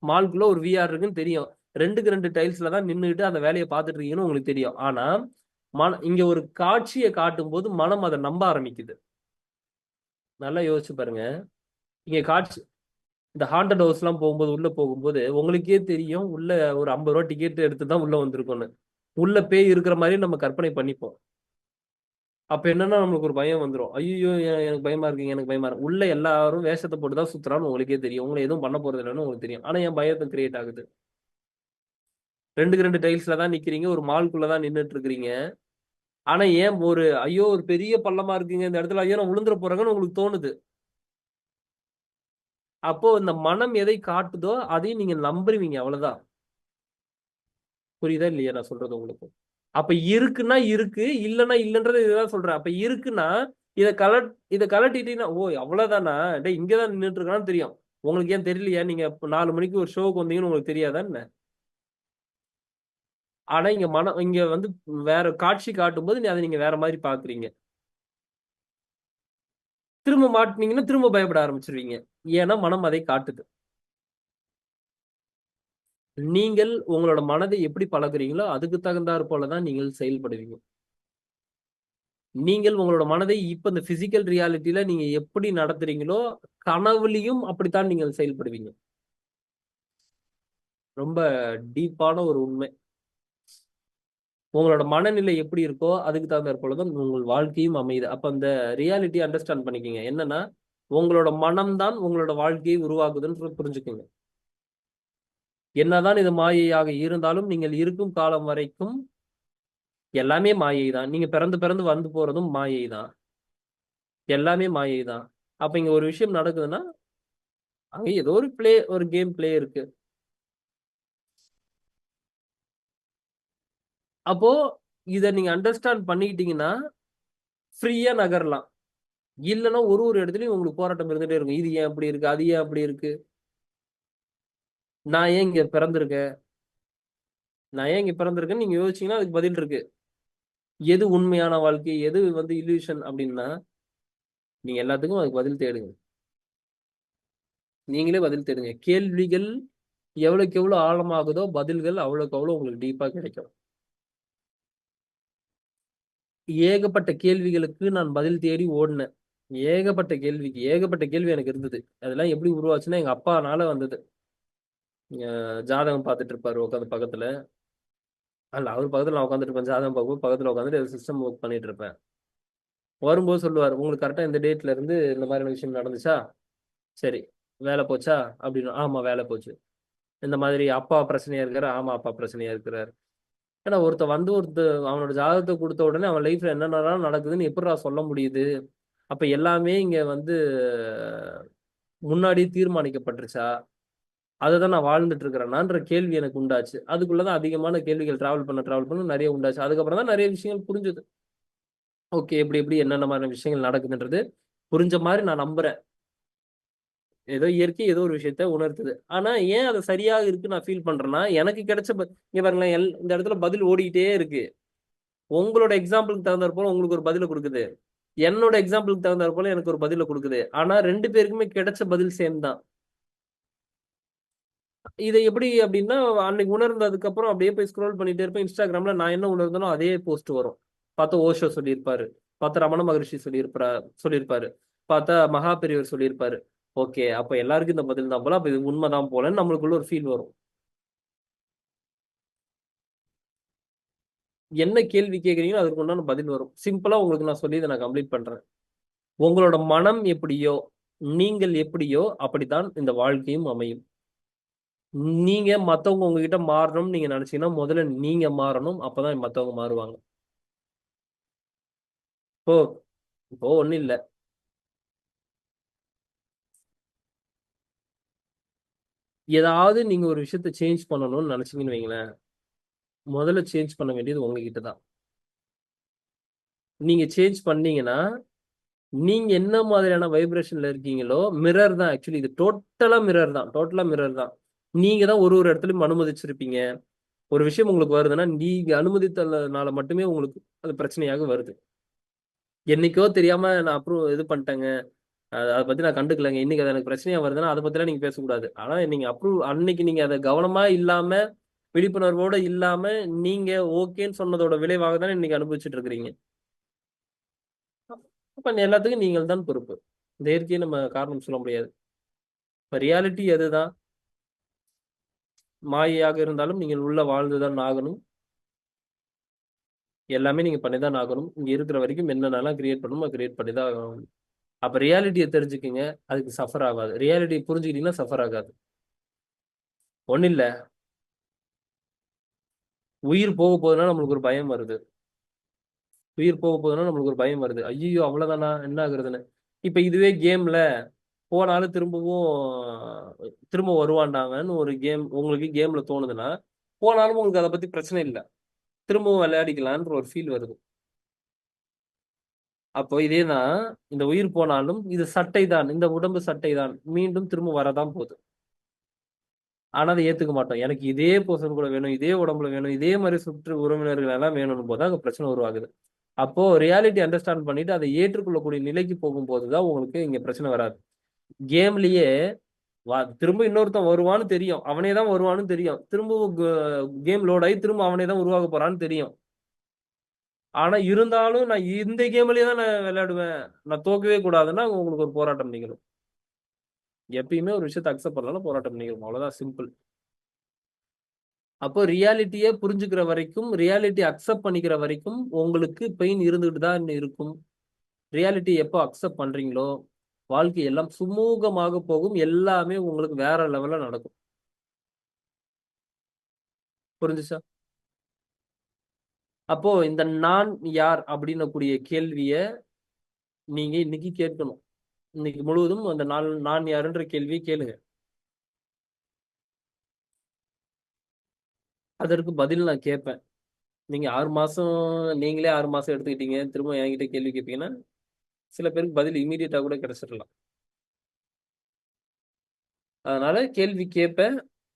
மாலுக்குள்ள ஒரு விஆர் இருக்குன்னு தெரியும். 2க்கு 2 டைல்ஸ்ல தான் நின்றுட்டு அந்த வேலையை பார்த்துட்டு இருக்கீங்கன்னு உங்களுக்கு தெரியும். ஆனா இங்க ஒரு காட்சியை காட்டும் போது மனம் அதை நம்ப ஆரம்பிக்குது. நல்லா யோசிச்சு பாருங்க. இங்க காட்சி இந்த ஹாண்டட் ஹவுஸ் எல்லாம் போகும்போது உள்ள போகும்போது உங்களுக்கே தெரியும் உள்ள ஒரு 50 ரூபா டிக்கெட் எடுத்து தான் உள்ள வந்திருக்கும்னு. உள்ள பேய் இருக்கிற மாதிரி நம்ம கற்பனை பண்ணிப்போம். அப்ப என்னன்னா நம்மளுக்கு ஒரு பயம் வந்துடும். ஐயோ எனக்கு பயமா இருக்குங்க, எனக்கு பயமா இருக்கு. உள்ள எல்லாரும் வேஷத்தை போட்டுதான் சுத்துறான்னு உங்களுக்கே தெரியும். உங்களை எதுவும் பண்ண போறது இல்லைன்னு உங்களுக்கு தெரியும். ஆனா என் பயத்தை கிரியேட் ஆகுது. 2க்கு 2 டைல்ஸ்ல தான் நிக்கிறீங்க, ஒரு மால்குள்ளதான் நின்றுட்டு இருக்கிறீங்க. ஆனா ஏன் ஐயோ ஒரு பெரிய பள்ளமா இருக்குங்க இந்த இடத்துல, ஐயோ நான் விழுந்துற போறேங்கன்னு உங்களுக்கு தோணுது. அப்போ இந்த மனம் எதை காட்டுதோ அதையும் நீங்க நம்புவீங்க, அவ்வளவுதான். புரியுதா இல்லையா நான் சொல்றது உங்களுக்கு? அப்ப இருக்குன்னா இருக்கு, இல்லைன்னா இல்லைன்றது இதுதான் சொல்றேன். அப்ப இருக்குன்னா இதை கலட்டிட்டீங்கன்னா ஓ அவ்வளவுதானா, டே இங்கதான் நின்றுட்டு இருக்கான்னு தெரியும். உங்களுக்கு ஏன் தெரியலையா? நீங்க 4 மணிக்கு ஒரு ஷோவுக்கு வந்தீங்கன்னு உங்களுக்கு தெரியாதா என்ன? ஆனா இங்க வந்து வேற காட்சி காட்டும் போது அதை நீங்க வேற மாதிரி பாக்குறீங்க. திரும்ப மாட்டினீங்கன்னா திரும்ப பயப்பட ஆரம்பிச்சிருவீங்க. ஏன்னா மனம் அதை காட்டுது. நீங்கள் உங்களோட மனதை எப்படி பழகுறீங்களோ அதுக்கு தகுந்தாற் போலதான் நீங்கள் செயல்படுவீங்க. நீங்கள் உங்களோட மனதை இப்ப இந்த பிசிக்கல் ரியாலிட்டியில நீங்க எப்படி நடத்துறீங்களோ கனவுலையும் அப்படித்தான் நீங்கள் செயல்படுவீங்க. ரொம்ப டீப்பான ஒரு உண்மை. உங்களோட மனநிலை எப்படி இருக்கோ அதுக்கு தகுந்தாற் போலதான் உங்கள் வாழ்க்கையும் அமையுது. அப்ப அந்த ரியாலிட்டி அண்டர்ஸ்டாண்ட் பண்ணிக்கங்க. என்னன்னா உங்களோட மனம்தான் உங்களோட வாழ்க்கையை உருவாக்குதுன்னு புரிஞ்சுக்குங்க. என்னதான் இது மாயையாக இருந்தாலும் நீங்கள் இருக்கும் காலம் வரைக்கும் எல்லாமே மாயை தான். நீங்க பிறந்து பிறந்து வந்து போறதும் மாயை தான். எல்லாமே மாயை தான். அப்ப இங்க ஒரு விஷயம் நடக்குதுன்னா அங்க ஏதோ ஒரு கேம் பிளே இருக்கு. அப்போ இத நீங்க அண்டர்ஸ்டாண்ட் பண்ணிக்கிட்டீங்கன்னா ஃப்ரீயா நகரலாம். இல்லைன்னா ஒரு இடத்துலயும் உங்களுக்கு போராட்டம் இருந்துட்டே இருக்கும். இது ஏன் அப்படி இருக்கு, அது ஏன் அப்படி இருக்கு, நான் ஏன் இங்க பிறந்திருக்கேன், நான் ஏன் இங்க பிறந்திருக்கேன்னு நீங்க யோசிச்சீங்கன்னா அதுக்கு பதில் இருக்கு. எது உண்மையான வாழ்க்கை, எது வந்து இல்யூஷன் அப்படின்னா நீங்க எல்லாத்துக்கும் அதுக்கு பதில் தேடுங்க. நீங்களே பதில் தேடுங்க. கேள்விகள் எவ்வளவுக்கு எவ்வளவு ஆழமாகுதோ பதில்கள் அவ்வளவுக்கு அவ்வளவு உங்களுக்கு டீப்பா கிடைக்கும். ஏகப்பட்ட கேள்விகளுக்கு நான் பதில் தேடி ஓடினேன். ஏகப்பட்ட கேள்வி எனக்கு இருந்தது. அதெல்லாம் எப்படி உருவாச்சுன்னா எங்க அப்பானால வந்தது. ஜாதகம் பார்த்துட்டு இருப்பாரு உட்காந்து பக்கத்துல. அல்ல அவர் பக்கத்துல நான் உட்காந்துட்டு இருப்பேன். ஜாதகம் பார்க்கும் பக்கத்துல உட்காந்துட்டு சிஸ்டம் ஒர்க் பண்ணிட்டு இருப்பேன். வரும்போது சொல்லுவார், உங்களுக்கு கரெக்டா இந்த டேட்ல இருந்து இந்த மாதிரியான விஷயம் நடந்துச்சா, சரி வேலை போச்சா அப்படின்னு. ஆமா வேலை போச்சு. இந்த மாதிரி அப்பா பிரச்சனையா இருக்கிறாரு. ஆமா அப்பா பிரச்சனையா இருக்கிறாரு. ஏன்னா அவனோட ஜாதகத்தை கொடுத்த உடனே அவன் லைஃப்ல என்னென்னலாம் நடக்குதுன்னு எப்படிடா சொல்ல முடியுது? அப்ப எல்லாமே இங்க வந்து முன்னாடி தீர்மானிக்கப்பட்டுருச்சா, அதை தான் நான் வாழ்ந்துட்டு இருக்கிறேன்னான்ற கேள்வி எனக்கு உண்டாச்சு. அதுக்குள்ளதான் அதிகமான கேள்விகள் டிராவல் பண்ண நிறைய உண்டாச்சு. அதுக்கப்புறம் தான் நிறைய விஷயங்கள் புரிஞ்சுது. ஓகே எப்படி என்னென்ன மாதிரி விஷயங்கள் நடக்குதுன்றது புரிஞ்ச மாதிரி நான் நம்புறேன். ஏதோ இயற்கை ஏதோ ஒரு விஷயத்த உணர்த்துது. ஆனா ஏன் அதை சரியாக இருக்கு நான் ஃபீல் பண்றேன்னா எனக்கு கிடைச்ச இங்க பாருங்களேன், இந்த இடத்துல பதில் ஓடிக்கிட்டே இருக்கு. உங்களோட எக்ஸாம்பிளுக்கு தகுந்தாற் போல உங்களுக்கு ஒரு பதில கொடுக்குது. என்னோட எக்ஸாம்பிளுக்கு தகுந்தாற் போல எனக்கு ஒரு பதில கொடுக்குது. ஆனா 2 பேருக்குமே கிடைச்ச பதில் சேம் தான். இதை எப்படி அப்படின்னா அன்னைக்கு உணர்ந்ததுக்கு அப்புறம் அப்படியே போய் ஸ்க்ரோல் பண்ணிட்டே இருப்பேன். இன்ஸ்டாகிராம்ல நான் என்ன உணர்ந்தனோ அதே போஸ்ட் வரும். பார்த்தா ஓஷோ சொல்லியிருப்பாரு, பார்த்தா ரமண மகரிஷி சொல்லியிருப்பாரு, பார்த்தா மகா பெரியவர் சொல்லியிருப்பாரு. ஓகே அப்ப எல்லாருக்கும் இந்த பதில் தான் போல, அப்ப இது உண்மைதான் போலன்னு நம்மளுக்குள்ள ஒரு ஃபீல் வரும். என்ன கேள்வி கேட்குறீங்களோ அதுக்கு உண்டான பதில் வரும். சிம்பிளா உங்களுக்கு நான் சொல்லி இதை நான் கம்ப்ளீட் பண்றேன். உங்களோட மனம் எப்படியோ நீங்கள் எப்படியோ அப்படித்தான் இந்த வாழ்க்கையும் அமையும். நீங்க மத்தவங்க உங்ககிட்ட மாறணும்னு நீங்க நினைச்சீங்கன்னா முதல்ல நீங்க மாறணும். அப்பதான் மத்தவங்க மாறுவாங்க. இப்போ இப்போ ஒண்ணும் இல்ல. ஏதாவது நீங்க ஒரு விஷயத்த சேஞ்ச் பண்ணணும்னு நினைச்சீங்கன்னு வைங்களேன், முதல்ல சேஞ்ச் பண்ண வேண்டியது உங்ககிட்ட தான். நீங்க சேஞ்ச் பண்ணீங்கன்னா நீங்க என்ன மாதிரியான வைப்ரேஷன்ல இருக்கீங்களோ மிரர் தான். ஆக்சுவலி இது டோட்டலா மிரர் தான். நீங்க தான் ஒரு இடத்துலயும் அனுமதிச்சிருப்பீங்க. ஒரு விஷயம் உங்களுக்கு வருதுன்னா நீங்க அனுமதித்தனால மட்டுமே உங்களுக்கு அது பிரச்சனையாக வருது. என்னைக்கோ தெரியாம நான் அப்புறம் இது பண்ணிட்டேங்க, அதை பத்தி நான் கண்டுக்கலங்க, இன்னைக்கு அது எனக்கு பிரச்சனையா வருதுன்னா அதை பத்திலாம் நீங்க பேசக்கூடாது. ஆனா நீங்க அன்னைக்கு நீங்க அதை கவனமா இல்லாம விழிப்புணர்வோட இல்லாம நீங்க ஓகேன்னு சொன்னதோட விளைவாக தானே இன்னைக்கு அனுபவிச்சுட்டு இருக்கிறீங்க. அப்ப எல்லாத்துக்கும் நீங்கள் தான் பொறுப்பு. இந்த இயற்கையை நம்ம காரணம் சொல்ல முடியாது. இப்ப ரியாலிட்டி அதுதான். மாயையாக இருந்தாலும் நீங்கள் உள்ள வாழ்ந்துதான் ஆகணும். எல்லாமே நீங்க பண்ணி தான் ஆகணும். இங்க இருக்கிற வரைக்கும் என்னென்னலாம் கிரியேட் பண்ணணுமோ கிரியேட் பண்ணி தான் ஆகணும். அப்ப ரியாலிட்டியை தெரிஞ்சுக்குங்க, அதுக்கு சஃபர் ஆகாது. ரியாலிட்டியை புரிஞ்சுக்கிட்டீங்கன்னா சஃபர் ஆகாது. ஒன்றும் இல்லை, உயிர் போக போகுதுன்னா நம்மளுக்கு ஒரு பயம் வருது. உயிர் போக போகுதுன்னா நம்மளுக்கு ஒரு பயம் வருது. ஐயோ அவ்வளவுதானா, என்ன ஆகுறதுன்னு. இப்ப இதுவே கேம்ல போனாலும் திரும்ப வருவான்டாங்கன்னு ஒரு கேம் உங்களுக்கு கேம்ல தோணுதுன்னா, போனாலும் உங்களுக்கு அதை பத்தி பிரச்சனை இல்லை, திரும்பவும் விளையாடிக்கலான்ற ஒரு ஃபீல் வருது. அப்போ இதேதான், இந்த உயிர் போனாலும் இது சட்டை தான், இந்த உடம்பு சட்டை தான், மீண்டும் திரும்ப வரதான் போகுது. ஆனா அதை ஏத்துக்க மாட்டோம். எனக்கு இதே பர்சன் கூட வேணும், இதே உடம்புல வேணும், இதே மாதிரி சுற்று உறவினர்கள் எல்லாம் வேணும் போது அங்க பிரச்சனை உருவாகுது. அப்போ ரியாலிட்டி அண்டர்ஸ்டாண்ட் பண்ணிட்டு அதை ஏற்றுக்கொள்ளக்கூடிய நிலைக்கு போகும்போதுதான் உங்களுக்கு இங்க பிரச்சனை வராது. கேம்லயே திரும்ப இன்னொருத்தன் வருவான்னு தெரியும், அவனே தான் வருவான்னு தெரியும், திரும்ப கேம் லோட் ஆகி திரும்ப அவனே தான் உருவாக போறான்னு தெரியும். ஆனா இருந்தாலும் நான் இந்த கேம்லயே தான் நான் விளையாடுவேன், நான் தோக்கவே கூடாதுன்னா உங்களுக்கு ஒரு போராட்டம் நிகழும். எப்பயுமே ஒரு விஷயத்தை அக்செப்ட் பண்ணலாம், போராட்டம் நிகழும். அவ்வளவுதான், சிம்பிள். அப்போ ரியாலிட்டியை புரிஞ்சுக்கிற வரைக்கும், ரியாலிட்டி அக்செப்ட் பண்ணிக்கிற வரைக்கும் உங்களுக்கு பெயின் இருந்துகிட்டு தான் இருக்கும். ரியாலிட்டி எப்போ அக்செப்ட் பண்றீங்களோ வாழ்க்கை எல்லாம் சுமூகமாக போகும், எல்லாமே உங்களுக்கு வேற லெவல்ல நடக்கும். புரிஞ்சுச்சா? அப்போ இந்த நான் யார் அப்படின்னு கூடிய கேள்விய நீங்க இன்னைக்கு கேட்கணும். இன்னைக்கு முழுவதும் அந்த நான் யாருன்ற கேள்வியை கேளுங்க. அதற்கு பதில் நான் கேட்பேன். நீங்க 6 மாசம், நீங்களே 6 மாசம் எடுத்துக்கிட்டீங்க, திரும்ப என்கிட்ட கேள்வி கேட்பீங்கன்னா சில பேருக்கு பதில் இமீடியட்டா கூட கிடைச்சிடலாம். அதனால கேள்வி கேட்பேன்,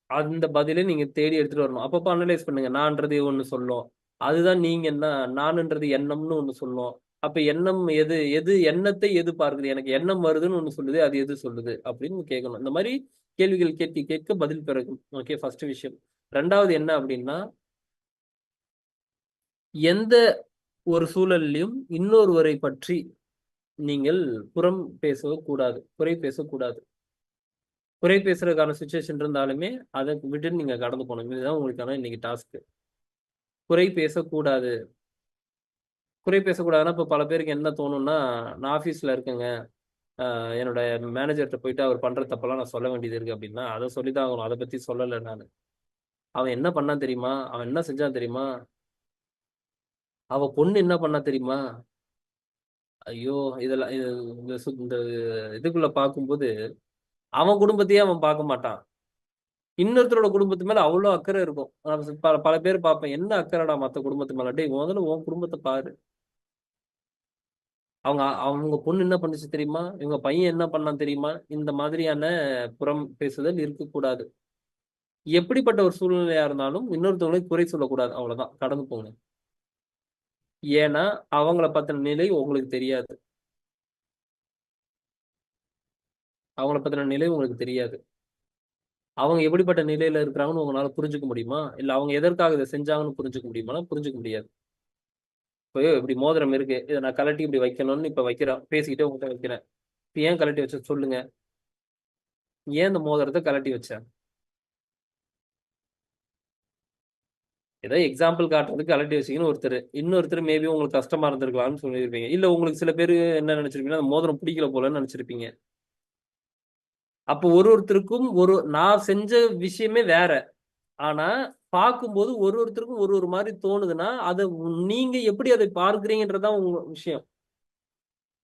அந்த பதிலை நீங்க தேடி எடுத்துட்டு வரணும். அப்பப்போ அனலைஸ் பண்ணுங்க. நான்றது ஒண்ணு சொல்லும், அதுதான் நீங்க என்ன, நான்ன்றது எண்ணம்னு ஒண்ணு சொல்லும். அப்ப எண்ணம் எது எது எண்ணத்தை எது பார்க்குது, எனக்கு எண்ணம் வருதுன்னு ஒண்ணு சொல்லுது, அது எது சொல்லுது அப்படின்னு கேட்கணும். இந்த மாதிரி கேள்விகள் கேட்க கேட்க பதில் பிறகும். ஓகே, ஃபர்ஸ்ட் விஷயம். ரெண்டாவது என்ன அப்படின்னா, எந்த ஒரு சூழல்லையும் இன்னொருவரை பற்றி நீங்கள் புறம் பேசக்கூடாது, குறை பேசக்கூடாது. குறை பேசுறதுக்கான சுச்சுவேஷன் இருந்தாலுமே அதை விட்டு நீங்க கடந்து போகணும். இதுதான் உங்களுக்கான இன்னைக்கு டாஸ்க். குறை பேசக்கூடாது. குறை பேசக்கூடாதுன்னா இப்போ பல பேருக்கு என்ன தோணும்னா, நான் ஆஃபீஸில் இருக்கேங்க, என்னோட மேனேஜர்கிட்ட போயிட்டு அவர் பண்ணுற தப்பெல்லாம் நான் சொல்ல வேண்டியது இருக்குது அப்படின்னா அதை சொல்லி தான் ஆகணும். அதை பற்றி சொல்லலை நான். அவன் என்ன பண்ணான் தெரியுமா, அவன் என்ன செஞ்சான் தெரியுமா, அவ பொண்ணு என்ன பண்ணா தெரியுமா, ஐயோ இதெல்லாம் இந்த இதுக்குள்ள பார்க்கும்போது அவன் குடும்பத்தையே அவன் பார்க்க மாட்டான். இன்னொருத்தரோட குடும்பத்து மேல அவ்வளோ அக்கறை இருக்கும். பல பேர் பார்ப்பேன், என்ன அக்கறைடா மற்ற குடும்பத்து மேல. டேய் முதல்ல உன் குடும்பத்தை பாரு. அவங்க பொண்ணு என்ன பண்ணுச்சு தெரியுமா, இவங்க பையன் என்ன பண்ணான் தெரியுமா. இந்த மாதிரியான புறம் பேசுதல் இருக்கக்கூடாது. எப்படிப்பட்ட ஒரு சூழ்நிலையா இருந்தாலும் இன்னொருத்தவங்களை குறை சொல்லக்கூடாது. அவ்வளவுதான், கடந்து போங்க. ஏன்னா அவங்கள பத்தின நிலை உங்களுக்கு தெரியாது. அவங்கள பத்தின நிலை உங்களுக்கு தெரியாது. அவங்க எப்படிப்பட்ட நிலையில இருக்கிறாங்கன்னு உங்களால புரிஞ்சுக்க முடியுமா, இல்ல அவங்க எதற்காக இதை செஞ்சாங்கன்னு புரிஞ்சுக்க முடியுமா? புரிஞ்சுக்க முடியாது. இப்போ இப்படி மோதிரம் இருக்கு, இதை நான் கலட்டி இப்படி வைக்கணும்னு இப்ப வைக்கிறேன், பேசிக்கிட்டே உங்கள்கிட்ட வைக்கிறேன். இப்ப ஏன் கலட்டி வச்ச சொல்லுங்க, ஏன் இந்த மோதிரத்தை கலட்டி வச்சேன்? ஏதோ எக்ஸாம்பிள் காட்டுறதுக்கு கலட்டி வச்சிங்கன்னு ஒருத்தர், இன்னொருத்தர் மேபி உங்களுக்கு கஷ்டமா இருந்திருக்கலாம்னு சொல்லியிருப்பீங்க. இல்ல உங்களுக்கு சில பேர் என்ன நினைச்சிருப்பீங்கன்னா, அந்த மோதிரம் பிடிக்கல போலன்னு நினைச்சிருப்பீங்க. அப்போ ஒருத்தருக்கும் நான் செஞ்ச விஷயமே வேற, ஆனா பார்க்கும்போது ஒருத்தருக்கும் ஒரு மாதிரி தோணுதுன்னா அதை நீங்க எப்படி அதை பார்க்கிறீங்கன்றதான் உங்க விஷயம்.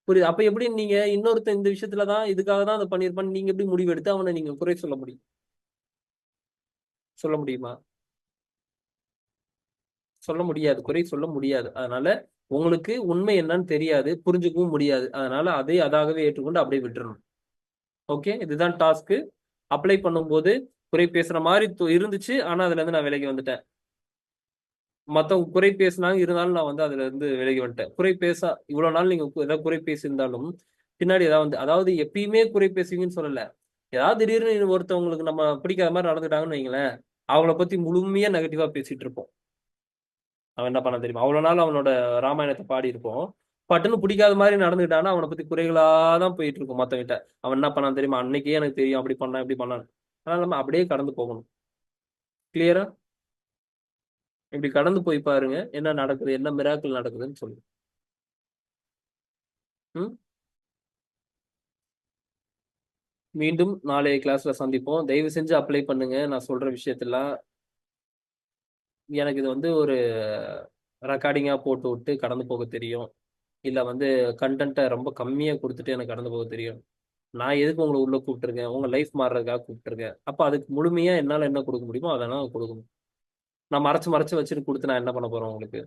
புரியுது? அப்ப எப்படி நீங்க இன்னொருத்தன் இந்த விஷயத்துலதான் இதுக்காக தான் அதை பண்ணிருப்பான்னு நீங்க எப்படி முடிவெடுத்து அவனை நீங்க குறை சொல்ல முடியும்? சொல்ல முடியுமா? சொல்ல முடியாது, குறை சொல்ல முடியாது. அதனால உங்களுக்கு உண்மை என்னன்னு தெரியாது, புரிஞ்சுக்கவும் முடியாது. அதனால அதை அதாகவே ஏற்றுக்கொண்டு அப்படியே விட்டுறணும். ஓகே, இதுதான் டாஸ்க். அப்ளை பண்ணும்போது குறை பேசுற மாதிரி இருந்துச்சு, ஆனா அதுல இருந்து நான் விலகி வந்துட்டேன். மத்தவங்க குறை பேசினாங்க, இருந்தாலும் நான் அதுல இருந்து விலகி வந்துட்டேன். குறை பேச இவ்வளவு நாள் நீங்க ஏதாவது குறை பேசியிருந்தாலும் பின்னாடி ஏதாவது அதாவது எப்பயுமே குறை பேசுவீங்கன்னு சொல்லல, ஏதாவது திடீர்னு ஒருத்தவங்களுக்கு நம்ம பிடிக்காத மாதிரி நடந்துட்டாங்கன்னு வைங்களேன், அவங்கள பத்தி முழுமையா நெகட்டிவா பேசிட்டு இருப்போம். அவன் என்ன பண்ண தெரியுமா, அவ்வளவு நாள் அவனோட ராமாயணத்தை பாடி இருப்போம், பட்டுன்னு பிடிக்காத மாதிரி நடந்துக்கிட்டான்னா அவனை பத்தி குறைகளாதான் போயிட்டு இருக்கும் மத்தவங்கிட்ட. அவன் என்ன பண்ணான் தெரியுமா, அன்னைக்கே எனக்கு தெரியும் அப்படி பண்ணான் இப்படி பண்ணான். அதனால நம்ம அப்படியே கடந்து போகணும். கிளியரா? இப்படி கடந்து போய் பாருங்க, என்ன நடக்குது, என்ன மிராக்கிள் நடக்குதுன்னு சொல்லுங்க. ம் மீண்டும் நாளைய கிளாஸ்ல சந்திப்போம். தயவு செஞ்சு அப்ளை பண்ணுங்க. நான் சொல்ற விஷயத்தெல்லாம் எனக்கு இது வந்து ஒரு ரெக்கார்டிங்கா போட்டு விட்டு கடந்து போக தெரியும். இல்ல வந்து கண்டென்ட்டை ரொம்ப கம்மியா கொடுத்துட்டு எனக்கு கடந்து போக தெரியும். நான் எதுக்கு உங்களை உள்ள கூப்பிட்டுருக்கேன்? உங்க லைஃப் மாறுறதுக்காக கூப்பிட்டுருக்கேன். அப்ப அதுக்கு முழுமையா என்னால என்ன கொடுக்க முடியுமோ அதெல்லாம் கொடுக்கணும். நான் மறைச்சு மறைச்சு வச்சுட்டு கொடுத்து நான் என்ன பண்ண போறேன் உங்களுக்கு?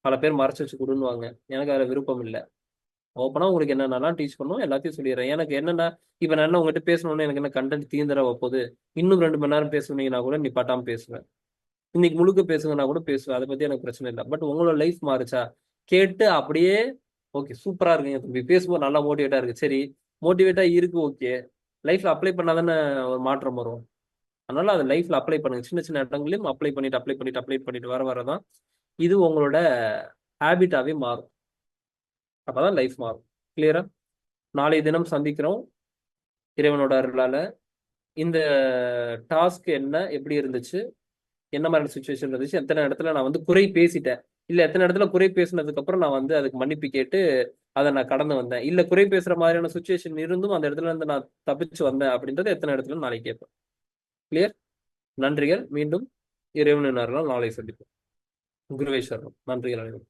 பல பேர் மறைச்சு வச்சு கொடுன்னுவாங்க. எனக்கு அதுல விருப்பம் இல்லை. ஓப்பனா உங்களுக்கு என்னென்னலாம் டீச் பண்ணுவோம் எல்லாத்தையும் சொல்லிடுறேன். எனக்கு என்னன்னா இப்ப நான் என்ன உங்ககிட்ட பேசணும்னு எனக்கு என்ன கண்டென்ட் தீந்துட போகுது. இன்னும் 2 மணி நேரம் பேசுனீங்கன்னா கூட நிப்பாட்டாம பேசுவேன். இன்னைக்கு முழுக்க பேசுங்கன்னா கூட பேசுவேன். அதை பத்தி எனக்கு பிரச்சனை இல்லை. பட் உங்களோட லைஃப் மாறுச்சா கேட்டு அப்படியே ஓகே சூப்பரா இருக்குங்க தம்பி, பேசும்போது நல்லா மோட்டிவேட்டா இருக்கு. சரி மோட்டிவேட்டா இருக்கு, ஓகே. லைஃப்ல அப்ளை பண்ணாதானே ஒரு மாற்றம் வரும். அதனால அதை லைஃப்ல அப்ளை பண்ணுங்க. சின்ன சின்ன இடங்களையும் அப்ளை பண்ணிட்டு வர வரதான் இது உங்களோட ஹேபிட்டாவே மாறும். அப்பதான் லைஃப் மாறும். கிளியரா? நாளைய தினம் சந்திக்கிறோம் இறைவனோட அருளால. இந்த டாஸ்க் என்ன, எப்படி இருந்துச்சு, என்ன மாதிரி சுச்சுவேஷன் இருந்துச்சு, எத்தனை இடத்துல நான் வந்து குறை பேசிட்டேன், இல்ல எத்தனை இடத்துல குறை பேசினதுக்கு அப்புறம் நான் வந்து அதுக்கு மன்னிப்பு கேட்டு அதை நான் கடந்து வந்தேன், இல்ல குறை பேசுற மாதிரியான சுச்சுவேஷன் இருந்தும் அந்த இடத்துல இருந்து நான் தப்பிச்சு வந்தேன் அப்படின்றது எத்தனை இடத்துல நாளைக்கு கேட்பேன். கிளியர்? நன்றிகள். மீண்டும் இறைவனின் அருளால் நாளை சந்திப்போம். குருவே சரணம். நன்றிகள் அனைவரும்.